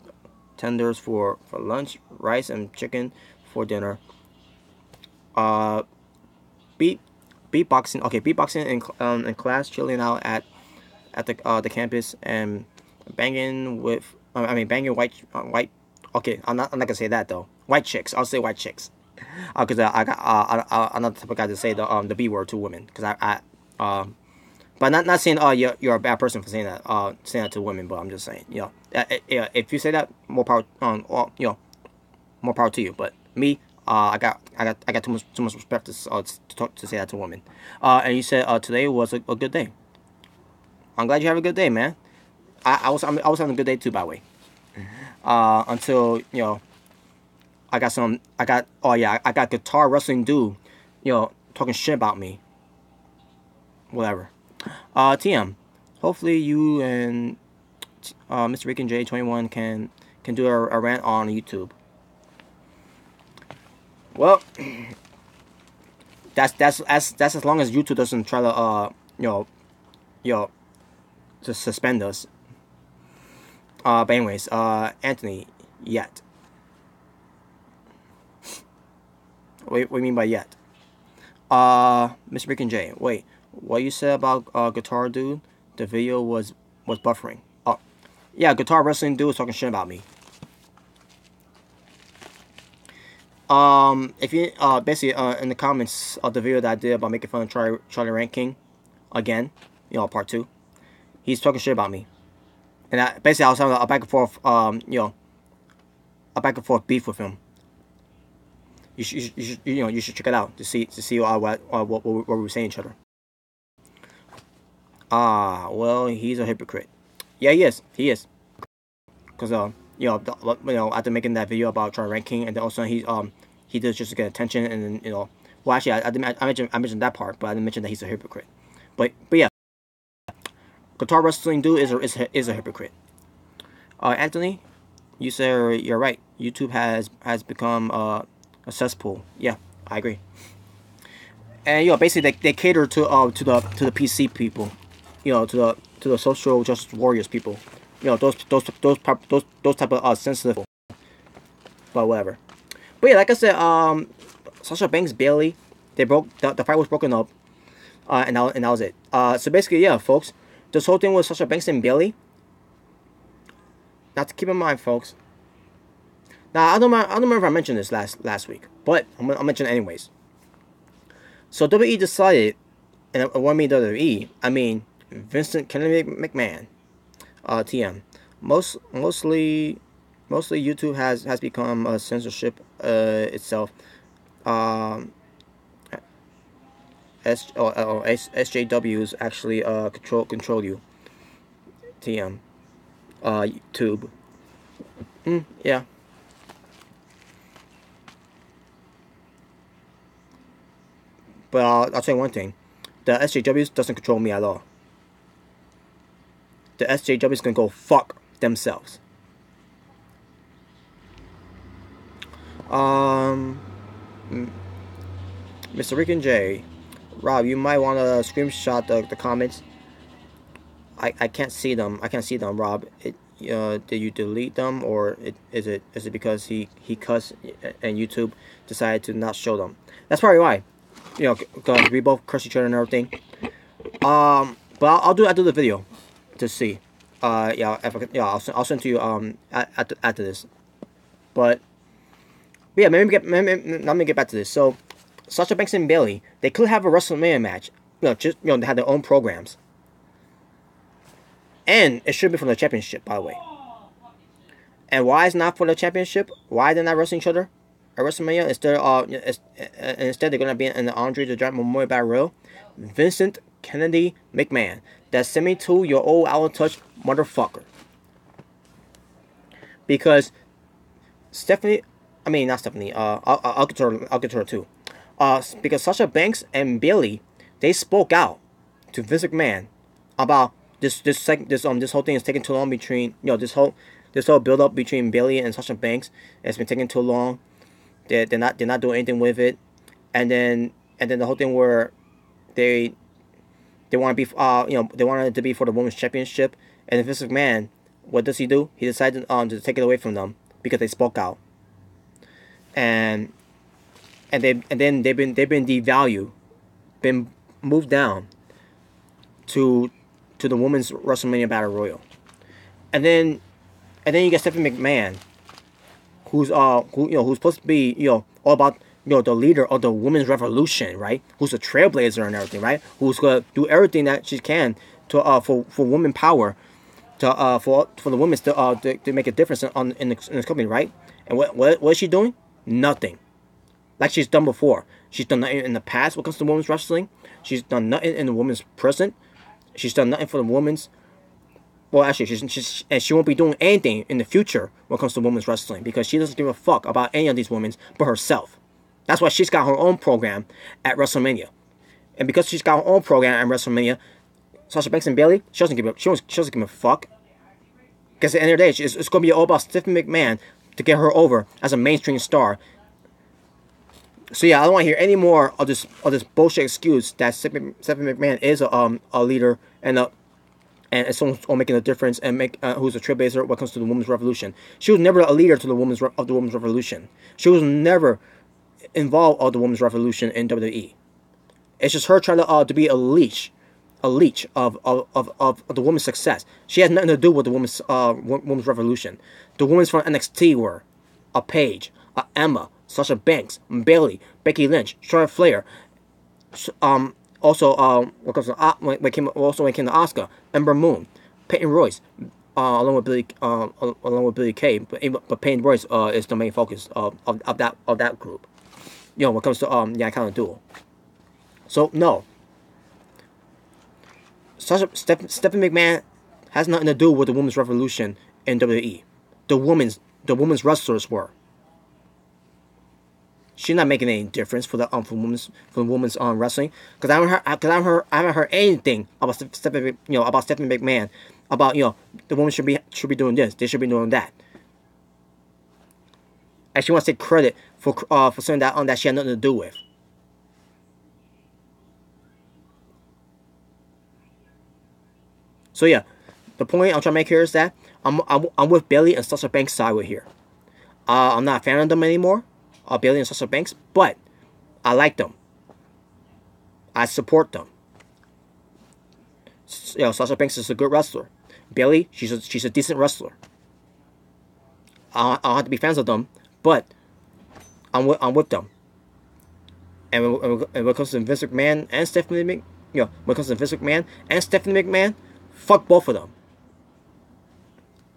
tenders for lunch, rice and chicken for dinner. Beat beatboxing. Okay, beatboxing in class, chilling out at the campus and banging with. Banging white. Okay, I'm not gonna say that though. White chicks. I'll say white chicks. Cause I'm not the type of guy to say the B word to women. Cause but not saying you're a bad person for saying that to women. But I'm just saying if you say that, more power more power to you. But me, I got too much respect to say that to women. And you said today was a good day. I'm glad you have a good day, man. I was having a good day too, by the way. Until I got guitar wrestling dude, talking shit about me. Whatever. TM. Hopefully you and Mr. Rick and J21 can do a rant on YouTube. Well, that's as long as YouTube doesn't try to to suspend us. But anyways, Anthony, yet. What do you mean by yet? Mr. Rick and J, wait, what you said about Guitar Dude? The video was buffering. Oh, yeah, Guitar Wrestling Dude was talking shit about me. If you basically in the comments of the video that I did about making fun of Charlie Ranking, again, part 2, he's talking shit about me, and basically I was having a back and forth, a back and forth beef with him. You should check it out to see what we were saying to each other. Well, he's a hypocrite. Yeah, he is. Cause after making that video about Charlie Ranking, and then also he does just to get attention, and then well, actually I mentioned that part, but I didn't mention that he's a hypocrite. But yeah, Guitar Wrestling Dude is a hypocrite. Anthony, you said you're right. YouTube has become a cesspool. Yeah, I agree. And basically they cater to the PC people, to the social justice warriors people, those type of sensitive. But whatever. But yeah, like I said, Sasha Banks, Bayley, the fight was broken up, and that was it. So basically, yeah, folks, this whole thing with Sasha Banks and Bayley. Not to keep in mind, folks. Now I don't remember if I mentioned this last week, but I'll mention it anyways. So WWE decided, and what I mean WWE, I mean Vincent Kennedy McMahon, TM. Mostly YouTube has become a censorship itself. SJWs actually control you. TM. YouTube. Yeah. But I'll tell you one thing. The SJWs doesn't control me at all. The SJWs can go fuck themselves. Mr. Rick and J, Rob, you might want to screenshot the comments. I can't see them. Rob. Did you delete them, or is it because he cussed and YouTube decided to not show them? That's probably why. Because we both curse each other and everything. But I'll do the video to see. I'll send to you after this. But yeah, let me get back to this. So Sasha Banks and Bayley, they could have a WrestleMania match. They had their own programs. And it should be for the championship, by the way. And why it's not for the championship? Why they're not wrestling each other at WrestleMania? Instead they're gonna be in the Andre the Giant Memorial Battle Royal. Vincent Kennedy McMahon. That sent me to your old Out of Touch motherfucker. Because I'll get to her too. Because Sasha Banks and Bayley, they spoke out to Vince McMahon about this whole thing is taking too long between this whole build up between Bayley and Sasha Banks. It's been taking too long. They're not doing anything with it. and then the whole thing where they they want to be they wanted it to be for the women's championship, and Vince McMahon, what does he do? He decided to take it away from them because they spoke out, and then they've been devalued, been moved down to the women's WrestleMania Battle Royal, and then you get Stephanie McMahon, who's supposed to be all about the leader of the women's revolution, right? Who's a trailblazer and everything, right? Who's gonna do everything that she can to for women power, to for the women to make a difference in this company, right? And what is she doing? Nothing. Like she's done before. She's done nothing in the past when it comes to women's wrestling. She's done nothing in the women's present. She's done nothing for the women's. Well, actually, and she won't be doing anything in the future when it comes to women's wrestling because she doesn't give a fuck about any of these women but herself. That's why she's got her own program at WrestleMania, and because she's got her own program at WrestleMania, Sasha Banks and Bayley, she doesn't give a fuck. Because at the end of the day, it's going to be all about Stephanie McMahon to get her over as a mainstream star. So yeah, I don't want to hear any more of this bullshit excuse that Stephanie McMahon is a leader and someone making a difference and who's a trailblazer when it comes to the women's revolution. She was never a leader to the women's revolution. She was never involved of the women's revolution in WWE. It's just her trying to be a leech of the women's success. She has nothing to do with the women's revolution. The women from NXT were a Paige, a Emma, Sasha Banks, Bayley, Becky Lynch, Charlotte Flair. Also, when it came to Asuka, Ember Moon, Peyton Royce, along with Billy Kay, but Peyton Royce is the main focus of that group. When it comes to kind of duel. So no, Stephanie McMahon has nothing to do with the women's revolution in WWE. The women's wrestlers were. She's not making any difference for the women's wrestling because I haven't heard anything about Stephanie McMahon about the women should be doing this, they should be doing that. And she wants to take credit for something that she had nothing to do with. So yeah, the point I'm trying to make here is that I'm with Bayley and Sasha Banks' side with here. I'm not a fan of them anymore. Bayley and Sasha Banks, but I like them. I support them. Sasha Banks is a good wrestler. Bayley, she's a decent wrestler. I don't have to be fans of them, but I'm with them. And when it comes to Vince McMahon and Stephanie McMahon, fuck both of them.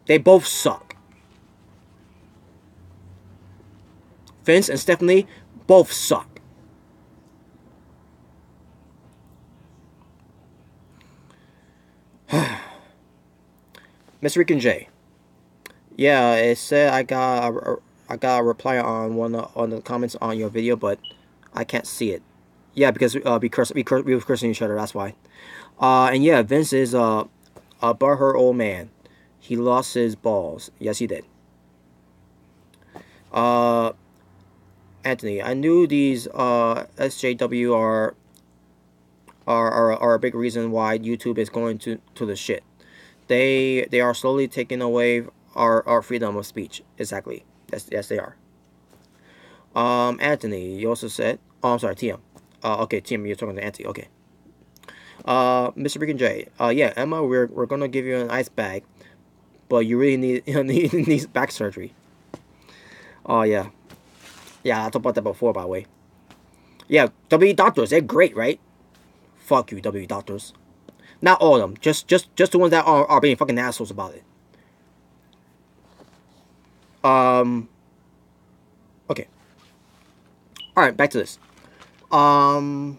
They both suck. Vince and Stephanie both suck. Mr. Rican J. Yeah, it said I got a reply on one on the comments on your video, but I can't see it. Yeah, because we were cursing each other. That's why. And yeah, Vince is a butthurt old man. He lost his balls. Yes, he did. Anthony, I knew these SJW are a big reason why YouTube is going to the shit. They are slowly taking away our freedom of speech. Exactly. Yes, they are. Anthony, you also said. Oh, I'm sorry, TM. Okay, TM, you're talking to Anthony. Okay. Mr. Rican J. Yeah, Emma, we're gonna give you an ice bag, but you really need back surgery. Oh yeah. Yeah, I talked about that before, by the way. Yeah, WWE doctors, they're great, right? Fuck you, WWE doctors. Not all of them. Just the ones that are being fucking assholes about it. Okay. Alright, back to this. What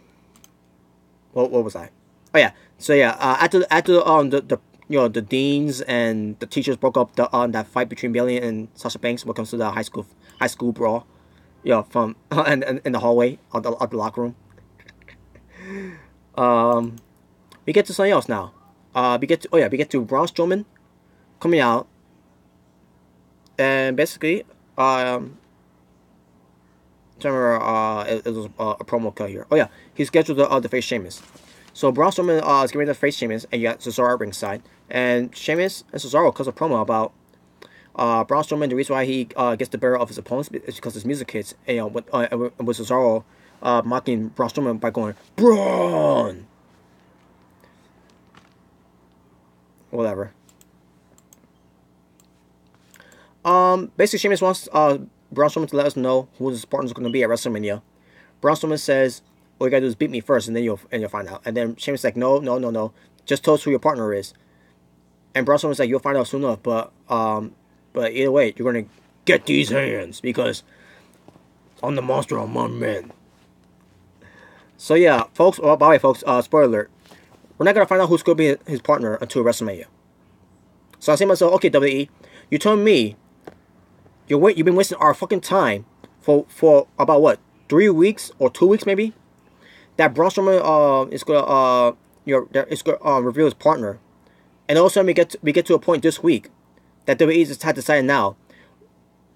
was I? Oh yeah. So yeah, after the deans and the teachers broke up that fight between Bayley and Sasha Banks when it comes to the high school brawl. From in the hallway of the locker room. We get to something else now. We get to Braun Strowman coming out, and basically it was a promo cut here. Oh yeah, he's scheduled to face Sheamus. So Braun Strowman is getting ready to face Sheamus, and you got Cesaro at ringside. And Sheamus and Cesaro cuts a promo about Braun Strowman. The reason why he gets the better of his opponents is because his music hits. And with Cesaro mocking Braun Strowman by going Braun. Whatever. Basically, Sheamus wants Braun Strowman to let us know who his partner's going to be at WrestleMania. Braun Strowman says, "All you gotta do is beat me first, and then you'll find out." And then Sheamus is like, "No. Just tell us who your partner is." And Braun Strowman's like, "You'll find out soon enough, but either way, you're gonna get these hands because I'm the monster among men." So yeah, folks. Oh, by the way, folks. Spoiler alert. We're not gonna find out who's gonna be his partner until WrestleMania. So I say to myself, okay, WWE, you told me you've been wasting our fucking time for about what, 3 weeks or 2 weeks maybe? That Braun Strowman is gonna reveal his partner, and all of a sudden we get to a point this week that WWE just had decided now.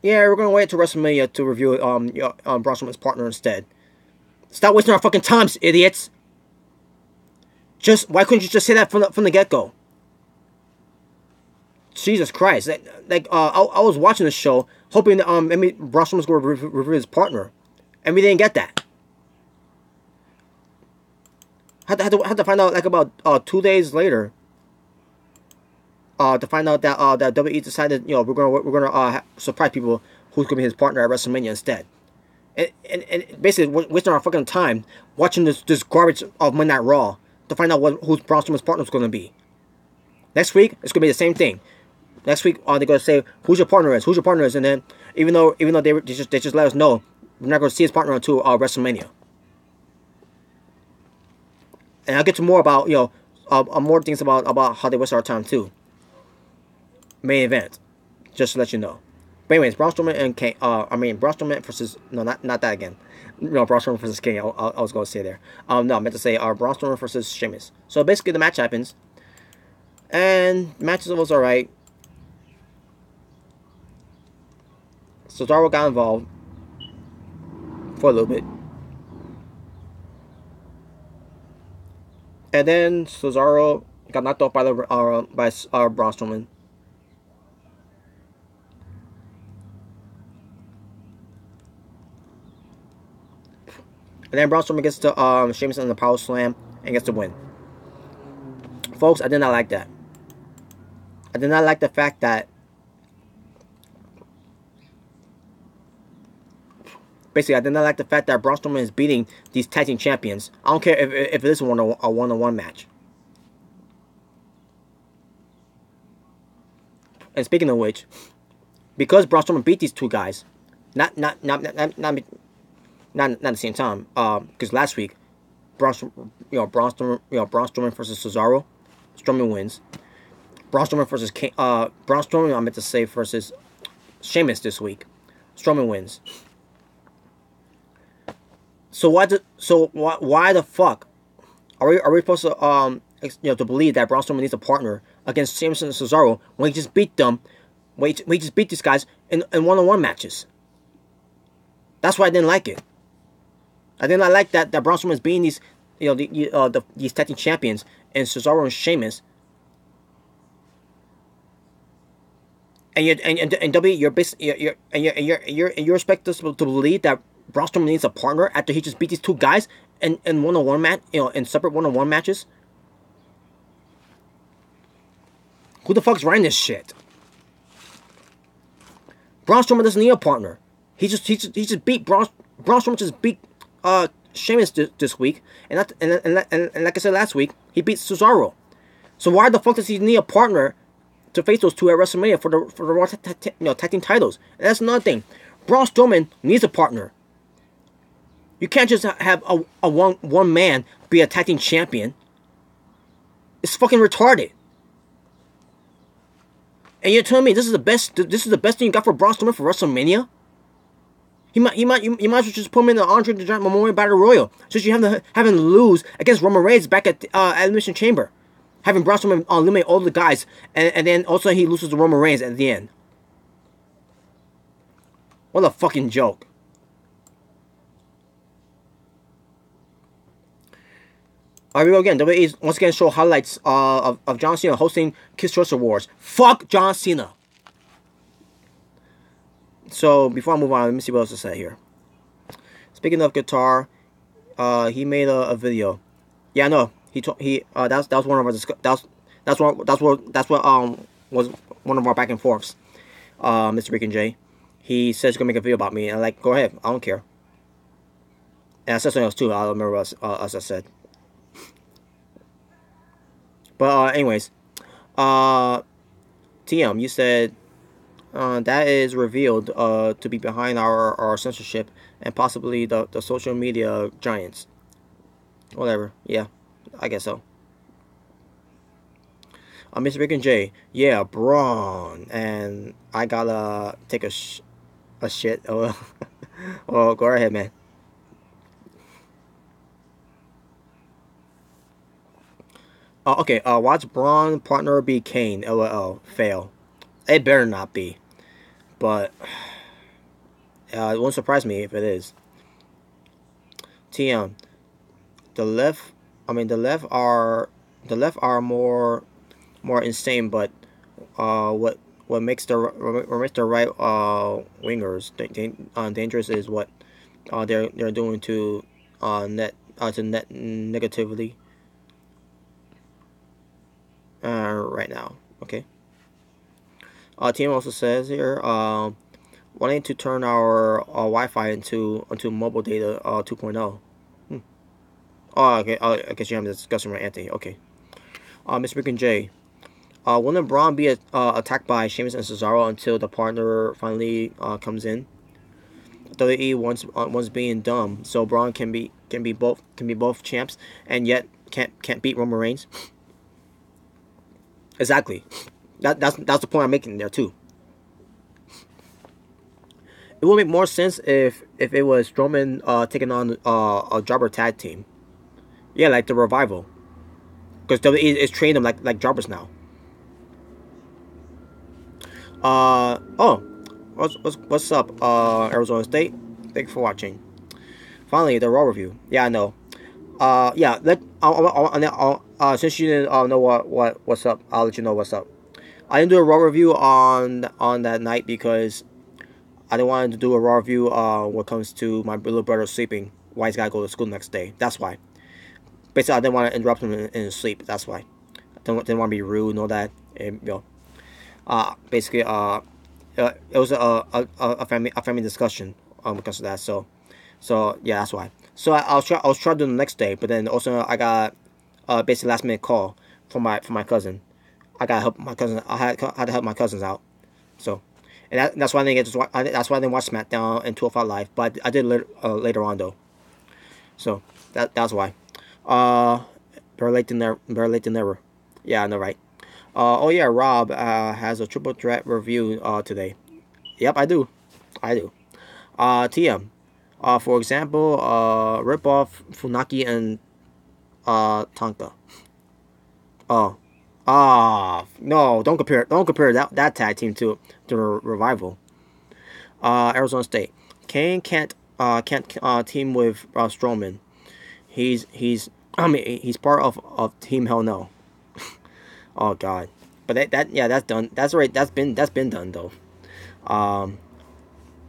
Yeah, we're gonna wait till WrestleMania to reveal Braun Strowman's partner instead. Stop wasting our fucking times, idiots. Why couldn't you just say that from the get go? Jesus Christ! I was watching the show hoping that maybe Braun Strowman was going to reveal his partner, and we didn't get that. Had to find out like about 2 days later. To find out that WWE decided we're gonna surprise people who's gonna be his partner at WrestleMania instead, and basically wasting our fucking time watching this garbage of Monday Night Raw to find out who Braun Strowman's partner is gonna be. Next week it's gonna be the same thing. Next week they're gonna say who's your partner is, and then even though they just let us know we're not gonna see his partner until WrestleMania. And I'll get to more about more things about how they waste our time too. Main event, just to let you know. But anyways, Braun Strowman and Kane. Braun Strowman versus not that again. No, Braun Strowman versus Kane. I was gonna say there. No, I meant to say Braun Strowman versus Sheamus. So basically, the match happens, and the match was alright. Cesaro got involved for a little bit, and then Cesaro got knocked off by Braun Strowman. And then Braun Strowman gets to Sheamus in the power slam and gets the win. Folks, I did not like that. I did not like the fact that basically I did not like the fact that Braun Strowman is beating these tag team champions. I don't care if it is a one-on-one match. And speaking of which, because Braun Strowman beat these two guys, not at the same time. Because last week, Braun Strowman versus Cesaro, Strowman wins. Braun Strowman versus Braun Strowman, I meant to say, versus Sheamus this week, Strowman wins. So why the fuck are we supposed to to believe that Braun Strowman needs a partner against Sheamus and Cesaro when he just beat them, when he just beat these guys in one-on-one matches? That's why I didn't like it. I did not like that Braun Strowman is beating these these tag team champions and Cesaro and Sheamus. And you expect us to believe that Braun Strowman needs a partner after he just beat these two guys in one-on-one match, in separate one-on-one matches? Who the fuck's writing this shit? Braun Strowman doesn't need a partner. He just beat Braun Strowman just beat Sheamus this week, and like I said last week, he beat Cesaro. So why the fuck does he need a partner to face those two at WrestleMania for the Raw tag team titles? And that's another thing. Braun Strowman needs a partner. You can't just have a one man be a tag team champion. It's fucking retarded. And you're telling me this is the best thing you got for Braun Strowman for WrestleMania? You might as well just put him in the Andre the Giant Memorial Battle Royal, since you have him lose against Roman Reigns back at Elimination Chamber, having Braun Strowman eliminate all the guys, and then also he loses to Roman Reigns at the end. What a fucking joke! Here we go again. WWE is once again show highlights of John Cena hosting Kids Choice Awards. Fuck John Cena. So before I move on, let me see what else to say here. Speaking of guitar, he made a video. Yeah, no, that was one of our that's what was one of our back and forths. Mr. Rick and Jay, he says he's gonna make a video about me, and I'm like, go ahead, I don't care. And I said something else too. I don't remember what else I said. But anyways, TM, you said that is revealed to be behind our censorship and possibly the social media giants. Whatever. Yeah, I guess so. Mr. Rick and Jay, yeah, Braun, and I gotta take a shit. Oh, well, go ahead, man. Okay, watch Braun partner be Kane. LOL. Fail. It better not be. But it won't surprise me if it is. TM. The left are more insane, but what makes the right wingers dangerous is what they're doing to net negatively right now. Okay. Team also says here wanting to turn our Wi-Fi into mobile data 2.0. Oh, okay. I guess you have a discussion with Anthony. Okay. Mr. Rick and Jay. Wouldn't Braun be attacked by Sheamus and Cesaro until the partner finally comes in? WWE once being dumb, so Braun can be both champs and yet can't beat Roman Reigns. Exactly. That's the point I'm making there too. It would make more sense if it was Strowman taking on a jobber tag team. Yeah, like the Revival. Because WWE is training them like jobbers now. Oh, what's up, Arizona State? Thanks for watching. Finally, the Raw review. Yeah, I know. Yeah. Since you didn't know what's up, I'll let you know what's up. I didn't do a Raw review on that night because I didn't want to do a Raw review when it comes to my little brother sleeping. Why he's gotta go to school the next day. That's why. Basically, I didn't want to interrupt him in his sleep. That's why. I didn't want to be rude and all that. And, basically, it was a family discussion because of that. So yeah, that's why. So I was trying to do the next day, but then also I got basically last minute call from my cousin. I gotta help my cousin. I had to help my cousins out. So, and that's why I didn't that's why I didn't watch SmackDown and 205 Live. But I did later on though. So that's why. Better late than never. Yeah, I know, right? Oh yeah, Rob has a triple threat review today. Yep, I do. TM. For example, rip off Funaki and Tonka. Oh. No, don't compare that tag team to the Revival. Arizona State. Kane can't team with Strowman. He's part of Team Hell No. Oh God. But that's done. That's right. That's been done though.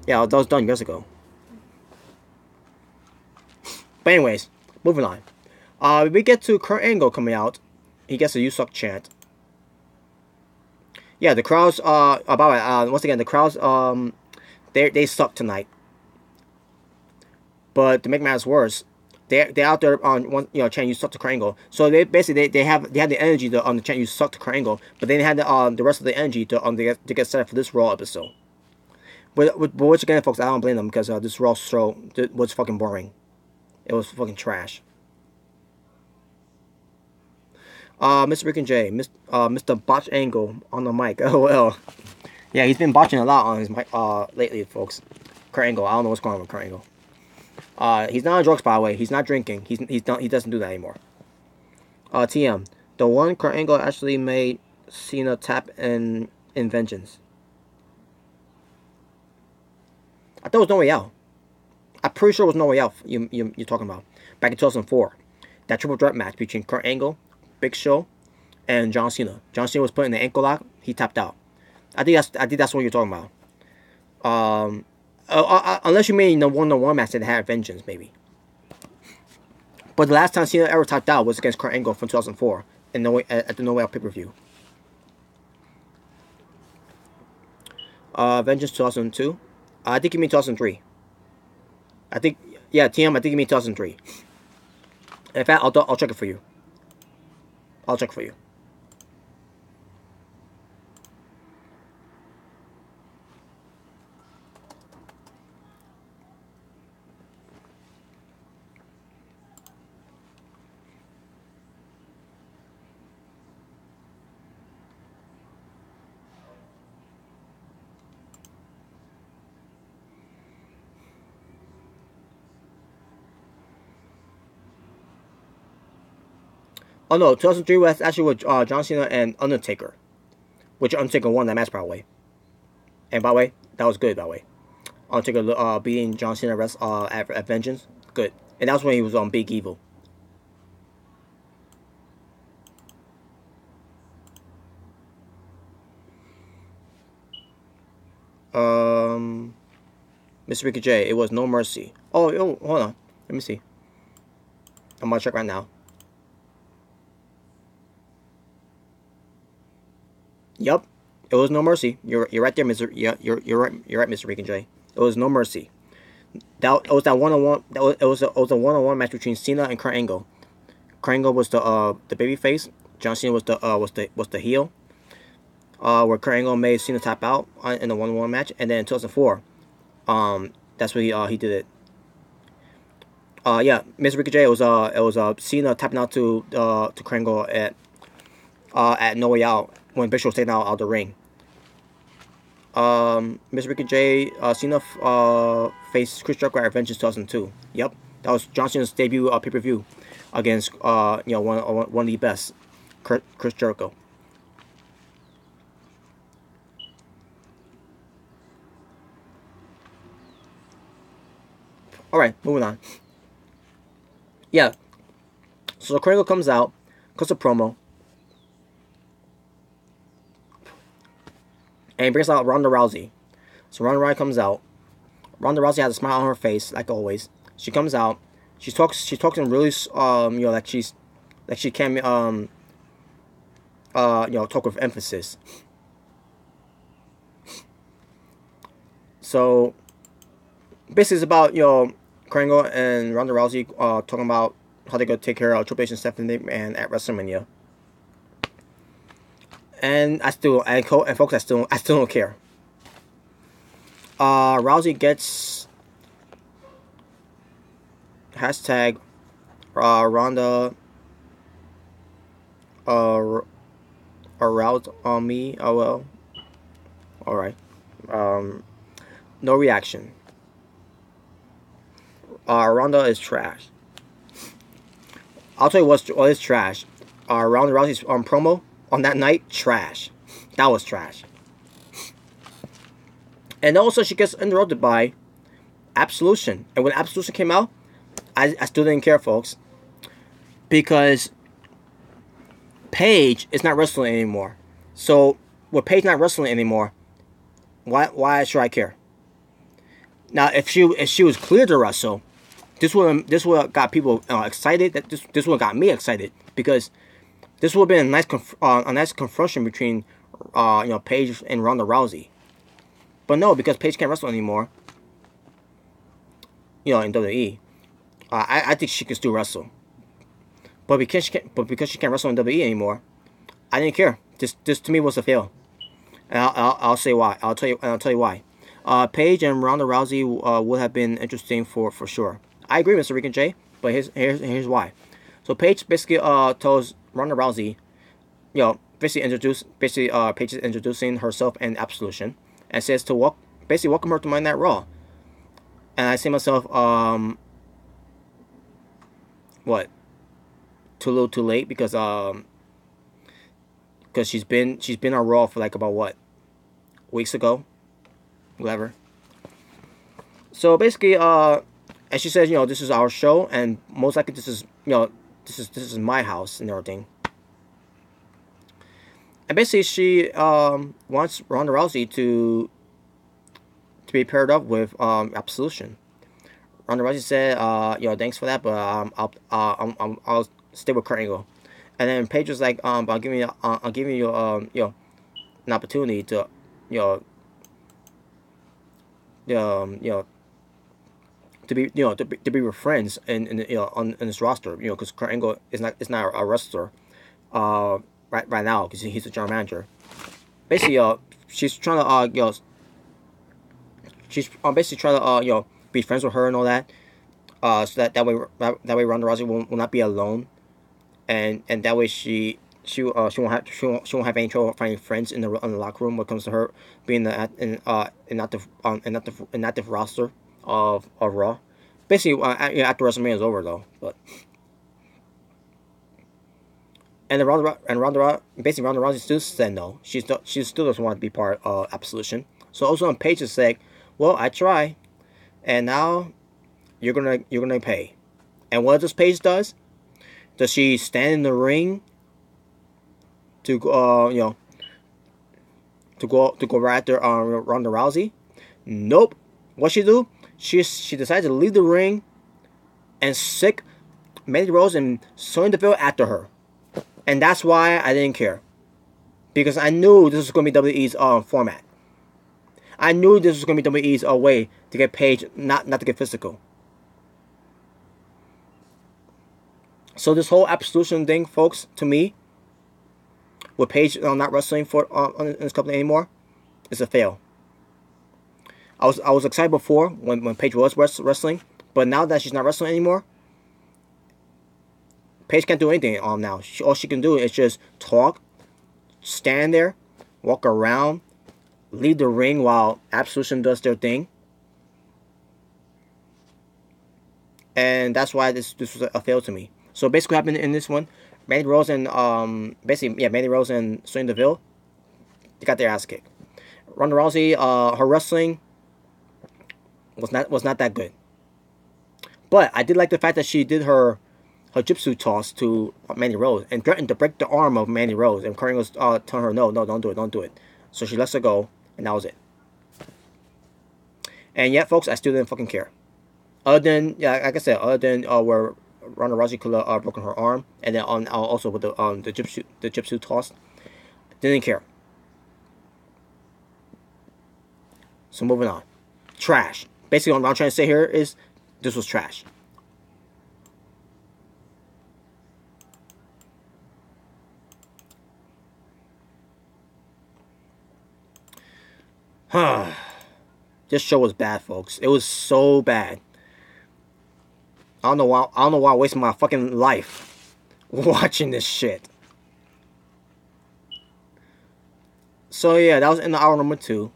Yeah, that was done years ago. But anyways, moving on. We get to Kurt Angle coming out. He gets a "You Suck" chant. Yeah, the crowds. Once again, the crowds. They suck tonight. But to make matters worse, they out there on chanting "You Suck" to Kurt Angle. So they basically they had the energy to chant "You Suck" to Kurt Angle, but they had the rest of the energy to get set up for this Raw episode. But which again, folks, I don't blame them because this Raw show was fucking boring. It was fucking trash. Mr. Rick and Jay, Mr. Botch Angle on the mic. LOL. Yeah, he's been botching a lot on his mic lately, folks. Kurt Angle, I don't know what's going on with Kurt Angle. He's not on drugs, by the way. He's not drinking. He doesn't do that anymore. TM, the one Kurt Angle actually made Cena tap in Vengeance. I thought it was No Way Out. I'm pretty sure it was No Way Out. You're talking about back in 2004. that triple threat match between Kurt Angle, Big Show, and John Cena. John Cena was put in the ankle lock. He tapped out. I think that's what you're talking about. Unless you mean the one-on-one match that they had Vengeance, maybe. But the last time Cena ever tapped out was against Kurt Angle from 2004 in at the No Way Out pay-per-view. Vengeance 2002. I think you mean 2003. I think, yeah, TM. I think you mean 2003. In fact, I'll check it for you. I'll check for you. Oh no, 2003 was actually with John Cena and Undertaker, which Undertaker won that match, by the way. And by the way, that was good, by the way. Undertaker beating John Cena at Vengeance, good. And that was when he was on Big Evil. Mr. Ricky J, it was No Mercy. Oh, hold on. Let me see. I'm gonna check right now. Yep, it was No Mercy. You're right there, Mr. Yeah, you're right, Mr. Ricky J. It was No Mercy. It was that one-on-one. It was a one-on-one match between Cena and Kurt Angle. Kurt Angle was the baby face. John Cena was the heel. Where Kurt Angle made Cena tap out in the one-on-one match, and then in 2004, that's where he did it. Yeah, Mr. Ricky J. It was Cena tapping out to Kurt Angle at No Way Out when Big Show was taken out of the ring. Mr. Ricky J. Cena faced Chris Jericho at Vengeance 2002. Yep, that was John Cena's debut pay-per-view against one of the best, Chris Jericho. Alright, moving on. Yeah. So Kurt Angle comes out, cuts a promo, and he brings out Ronda Rousey. So Ronda Rousey comes out. Ronda Rousey has a smile on her face, like always. She comes out. She talks in really like she can talk with emphasis. So basically it's about Kurt Angle and Ronda Rousey talking about how they're gonna take care of Triple H and Stephanie McMahon at WrestleMania. And folks, I still don't care. Rousey gets hashtag Ronda aroused on me. Oh well. Alright. No reaction. Ronda is trash. I'll tell you what is trash. Ronda Rousey's promo on that night, trash. That was trash. And also she gets interrupted by Absolution. And when Absolution came out, I still didn't care, folks. Because Paige is not wrestling anymore. So with Paige not wrestling anymore, why should I care? Now if she was clear to wrestle, this would have got people excited. This would have got me excited, because this would have been a nice confrontation between Paige and Ronda Rousey. But no, because Paige can't wrestle anymore, in WWE, I think she can still wrestle. But because she can't wrestle in WWE anymore, I didn't care. This to me was a fail, and I'll say why. I'll tell you why. Paige and Ronda Rousey would have been interesting for sure. I agree, Mr. Rican J, but here's why. So Paige basically tells Ronda Rousey, Paige is introducing herself and Absolution, and says to welcome her to Monday Night Raw. And I say to myself, what? Too little, too late, because she's been on Raw for like about what, weeks ago, whatever. So basically, and she says, this is our show, and most likely this is this is my house and everything. And basically, she wants Ronda Rousey to be paired up with Absolution. Ronda Rousey said, thanks for that, but I'll stay with Kurt Angle. And then Paige was like, I'll give you an opportunity to, to be with friends in this roster, because Kurt Angle is not a wrestler, right now, because he's a general manager. Basically, she's trying to she's basically trying to be friends with her and all that, so that way Ronda Rousey will not be alone, and that way she won't have any trouble finding friends in the locker room when it comes to her being an active roster of Raw. Basically, after WrestleMania is over though, but. And Ronda Rousey still said no. She still doesn't want to be part of Absolution. So also on Paige said, well, I try, and now you're gonna pay. And what does Paige does? Does she stand in the ring to go right after Ronda Rousey? Nope. What she do? She decided to leave the ring and sick Mandy Rose and Sonya Deville after her. And that's why I didn't care. Because I knew this was going to be WWE's format. I knew this was going to be WWE's way to get Paige, not to get physical. So this whole Absolution thing, folks, to me, with Paige not wrestling for in this company anymore, is a fail. I was excited before when Paige was wrestling, but now that she's not wrestling anymore, Paige can't do anything now. All she can do is just talk, stand there, walk around, leave the ring while Absolution does their thing. And that's why this was a fail to me. So basically what happened in this one, Mandy Rose and Mandy Rose and Sonya Deville, they got their ass kicked. Ronda Rousey, her wrestling was not that good. But I did like the fact that she did her gypsy toss to Mandy Rose and threatened to break the arm of Mandy Rose. And Kurt was telling her, no, don't do it. So she lets her go, and that was it. And yet, folks, I still didn't fucking care. Other than, like I said, where Ronda Rousey could have broken her arm, and then also with the gypsy toss, didn't care. So moving on, trash. Basically, what I'm trying to say here is this was trash. This show was bad, folks. It was so bad. I don't know why I'm wasting my fucking life watching this shit. So yeah, that was in the hour number 2.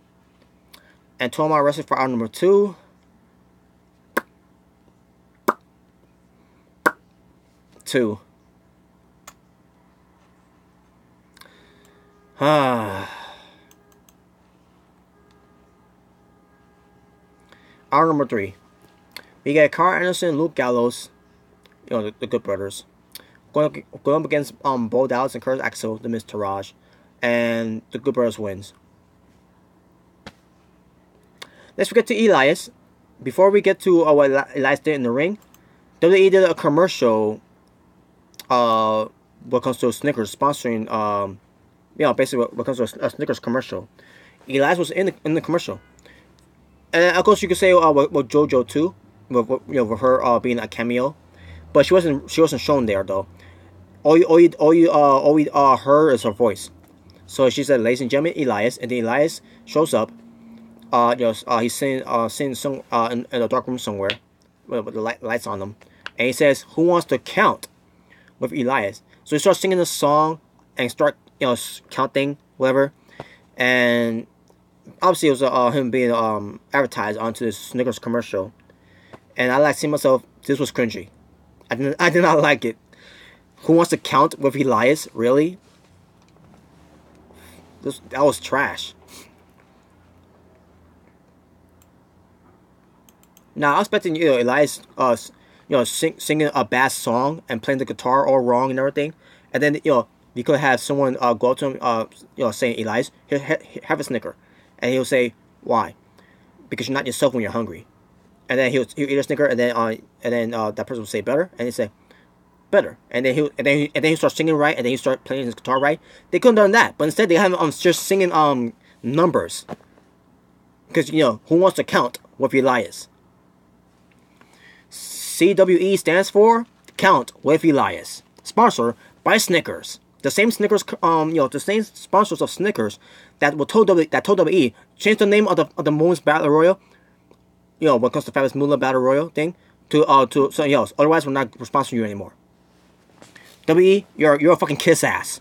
And 12 hour wrestling for hour number 2. Hour number 3. We get Carl Anderson and Luke Gallows, the Good Brothers, going up against Bo Dallas and Curtis Axel, the Miz Taraj, and the Good Brothers wins. Let's get to Elias. Before we get to what Elias did in the ring, WWE did a commercial. When it comes to Snickers sponsoring, basically when it comes to a Snickers commercial, Elias was in the commercial. And of course, you could say with JoJo too, with her being a cameo, but she wasn't shown there though. All we heard is her voice. So she said, "Ladies and gentlemen, Elias," and then Elias shows up. He's sitting some in a dark room somewhere, with the lights on him, and he says, "Who wants to count with Elias?" So he starts singing the song and start counting whatever, and obviously it was him being advertised onto this Snickers commercial, and I seeing myself, this was cringy. I did not like it. Who wants to count with Elias? Really? That was trash. Now I was expecting Elias singing a bad song and playing the guitar all wrong and everything, and then you could have someone go up to him, saying, Elias, here, have a Snicker, and he'll say, why? Because you're not yourself when you're hungry. And then he'll eat a Snicker, and then that person will say better, and he'll say better, and then he'll start singing right, and then he'll start playing his guitar right. They couldn't have done that, but instead they have him just singing numbers, because who wants to count with Elias? CWE stands for Count with Elias. Sponsor by Snickers. The same Snickers, the same sponsors of Snickers that told WWE change the name of the Moon's Battle Royal. When it comes to Fabulous Moolah Battle Royal thing to something else. Otherwise, we're not sponsoring you anymore. WWE, you're a fucking kiss ass.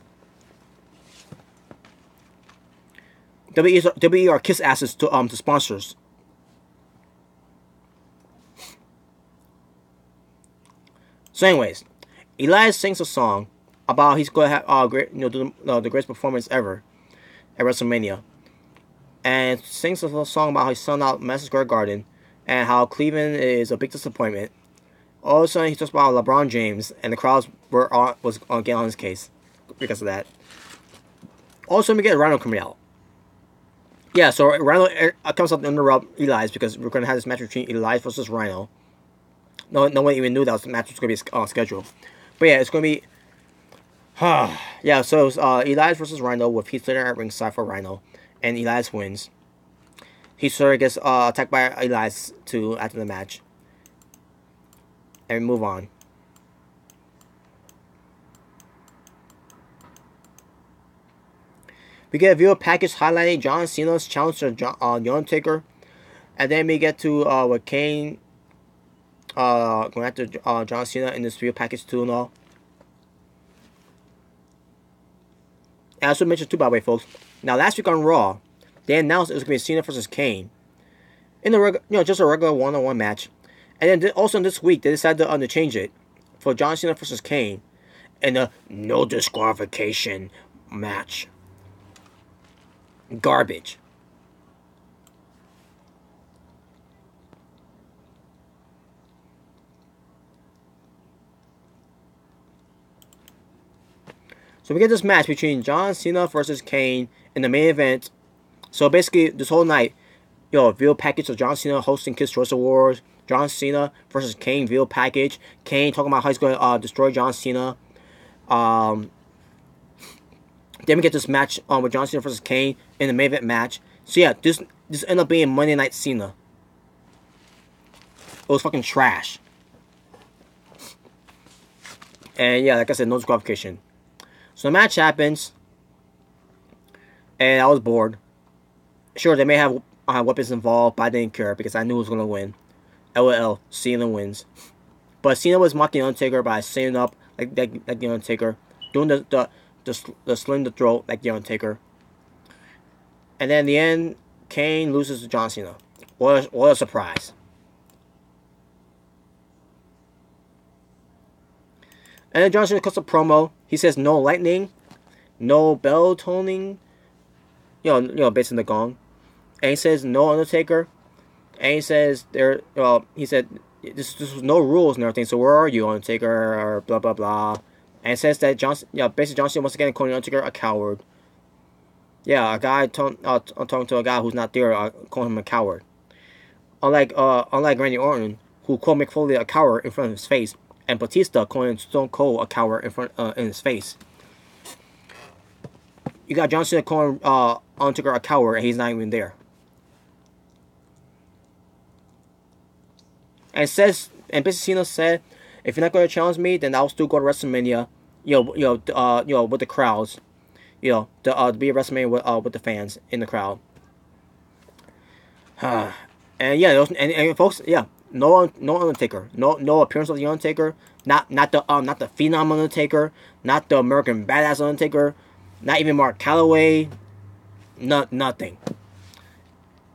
WWE are kiss asses to sponsors. So, anyways, Elias sings a song about he's going to have the greatest performance ever at WrestleMania, and sings a song about how he sold out Madison Square Garden and how Cleveland is a big disappointment. All of a sudden, he talks about LeBron James, and the crowds was getting on his case because of that. Also, we get Rhino coming out. Yeah, so Rhino comes up to interrupt Elias because we're going to have this match between Elias versus Rhino. No one even knew that match was going to be scheduled. But yeah, it's going to be... yeah, so it's Elias versus Rhino with Heath Slater at ringside for Rhino. And Elias wins. Heath Slater gets attacked by Elias too after the match. And we move on. We get a video package highlighting John Cena's challenge to The Undertaker. And then we get to with Kane going after John Cena in this video package too and all. And I should mention too, by the way, folks. Now, last week on Raw, they announced it was going to be Cena versus Kane in the just a regular one-on-one match. And then also this week, they decided to change it for John Cena versus Kane in a no disqualification match. Garbage. So we get this match between John Cena versus Kane in the main event. So basically, this whole night, video package of John Cena hosting Kids Choice Awards. John Cena versus Kane video package. Kane talking about how he's going to destroy John Cena. Then we get this match with John Cena versus Kane in the main event match. So yeah, this ended up being Monday Night Cena. It was fucking trash. And yeah, like I said, no disqualification. So the match happens, and I was bored. Sure, they may have weapons involved, but I didn't care because I knew who was going to win. LOL, Cena wins. But Cena was mocking the Undertaker by sitting up like the Undertaker, doing the sling the throat like the Undertaker. And then in the end, Kane loses to John Cena. What a surprise. And then John Cena cuts a promo. He says no lightning, no bell toning, based on the gong. And he says no Undertaker. And he says he said this was no rules and everything. So where are you, Undertaker? Or blah blah blah. And it says that basically John Cena once again calling Undertaker a coward. Yeah, a guy talking to a guy who's not there, calling him a coward. Unlike Randy Orton, who called Mick Foley a coward in front of his face. And Batista calling Stone Cold a coward in his face. You got John Cena calling Undertaker a coward, and he's not even there. And basically Cena said, if you're not going to challenge me, then I'll still go to WrestleMania. With the crowds. To be at WrestleMania with the fans in the crowd. And yeah, and folks, yeah. No Undertaker. No appearance of the Undertaker. Not the Phenom Undertaker. Not the American Badass Undertaker. Not even Mark Calloway. Nothing.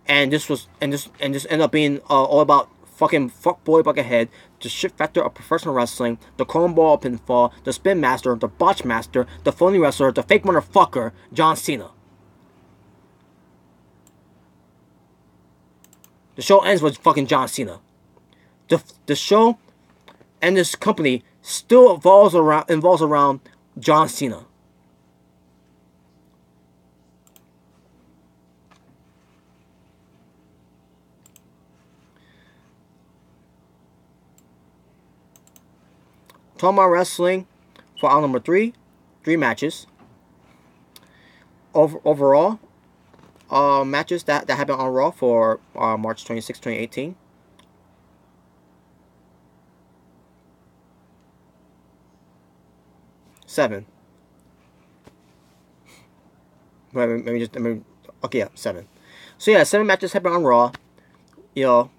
And this ended up being all about fucking fuckboy buckethead, the shit factor of professional wrestling, the cornball pinfall, the spin master, the botch master, the phony wrestler, the fake motherfucker, John Cena. The show ends with fucking John Cena. The show and this company still involves around John Cena. Talking about wrestling for hour number 3 matches. Overall, matches that happened on Raw for March 26, 2018. Seven. Okay, yeah, 7. So yeah, 7 matches happened on Raw. You know,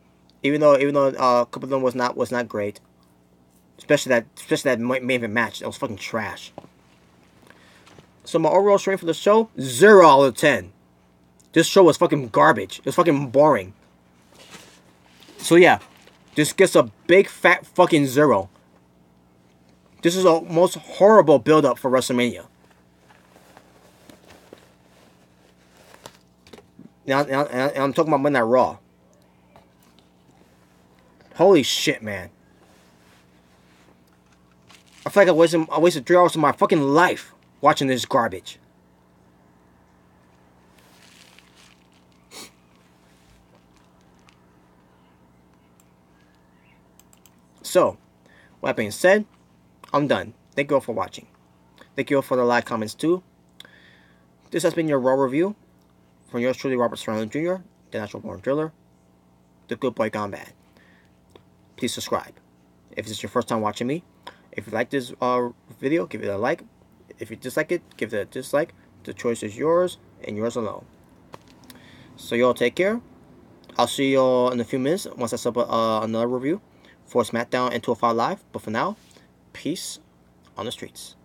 even though a couple of them was not great. Especially that main event match. That was fucking trash. So my overall rating for the show, 0 out of 10. This show was fucking garbage. It was fucking boring. So yeah, this gets a big fat fucking 0. This is the most horrible build-up for WrestleMania. Now I'm talking about Monday Night Raw. Holy shit, man. I feel like I wasted 3 hours of my fucking life watching this garbage. So, with that being said, I'm done. Thank you all for watching. Thank you all for the like, comments too. This has been your Raw review from yours truly, Robert Serrano Jr., the Natural Born Driller, the Good Boy Gone Bad. Please subscribe. If this is your first time watching me, if you like this video, give it a like. If you dislike it, give it a dislike. The choice is yours and yours alone. So y'all take care. I'll see y'all in a few minutes once I set up another review for SmackDown and 205 Live. But for now, peace on the streets.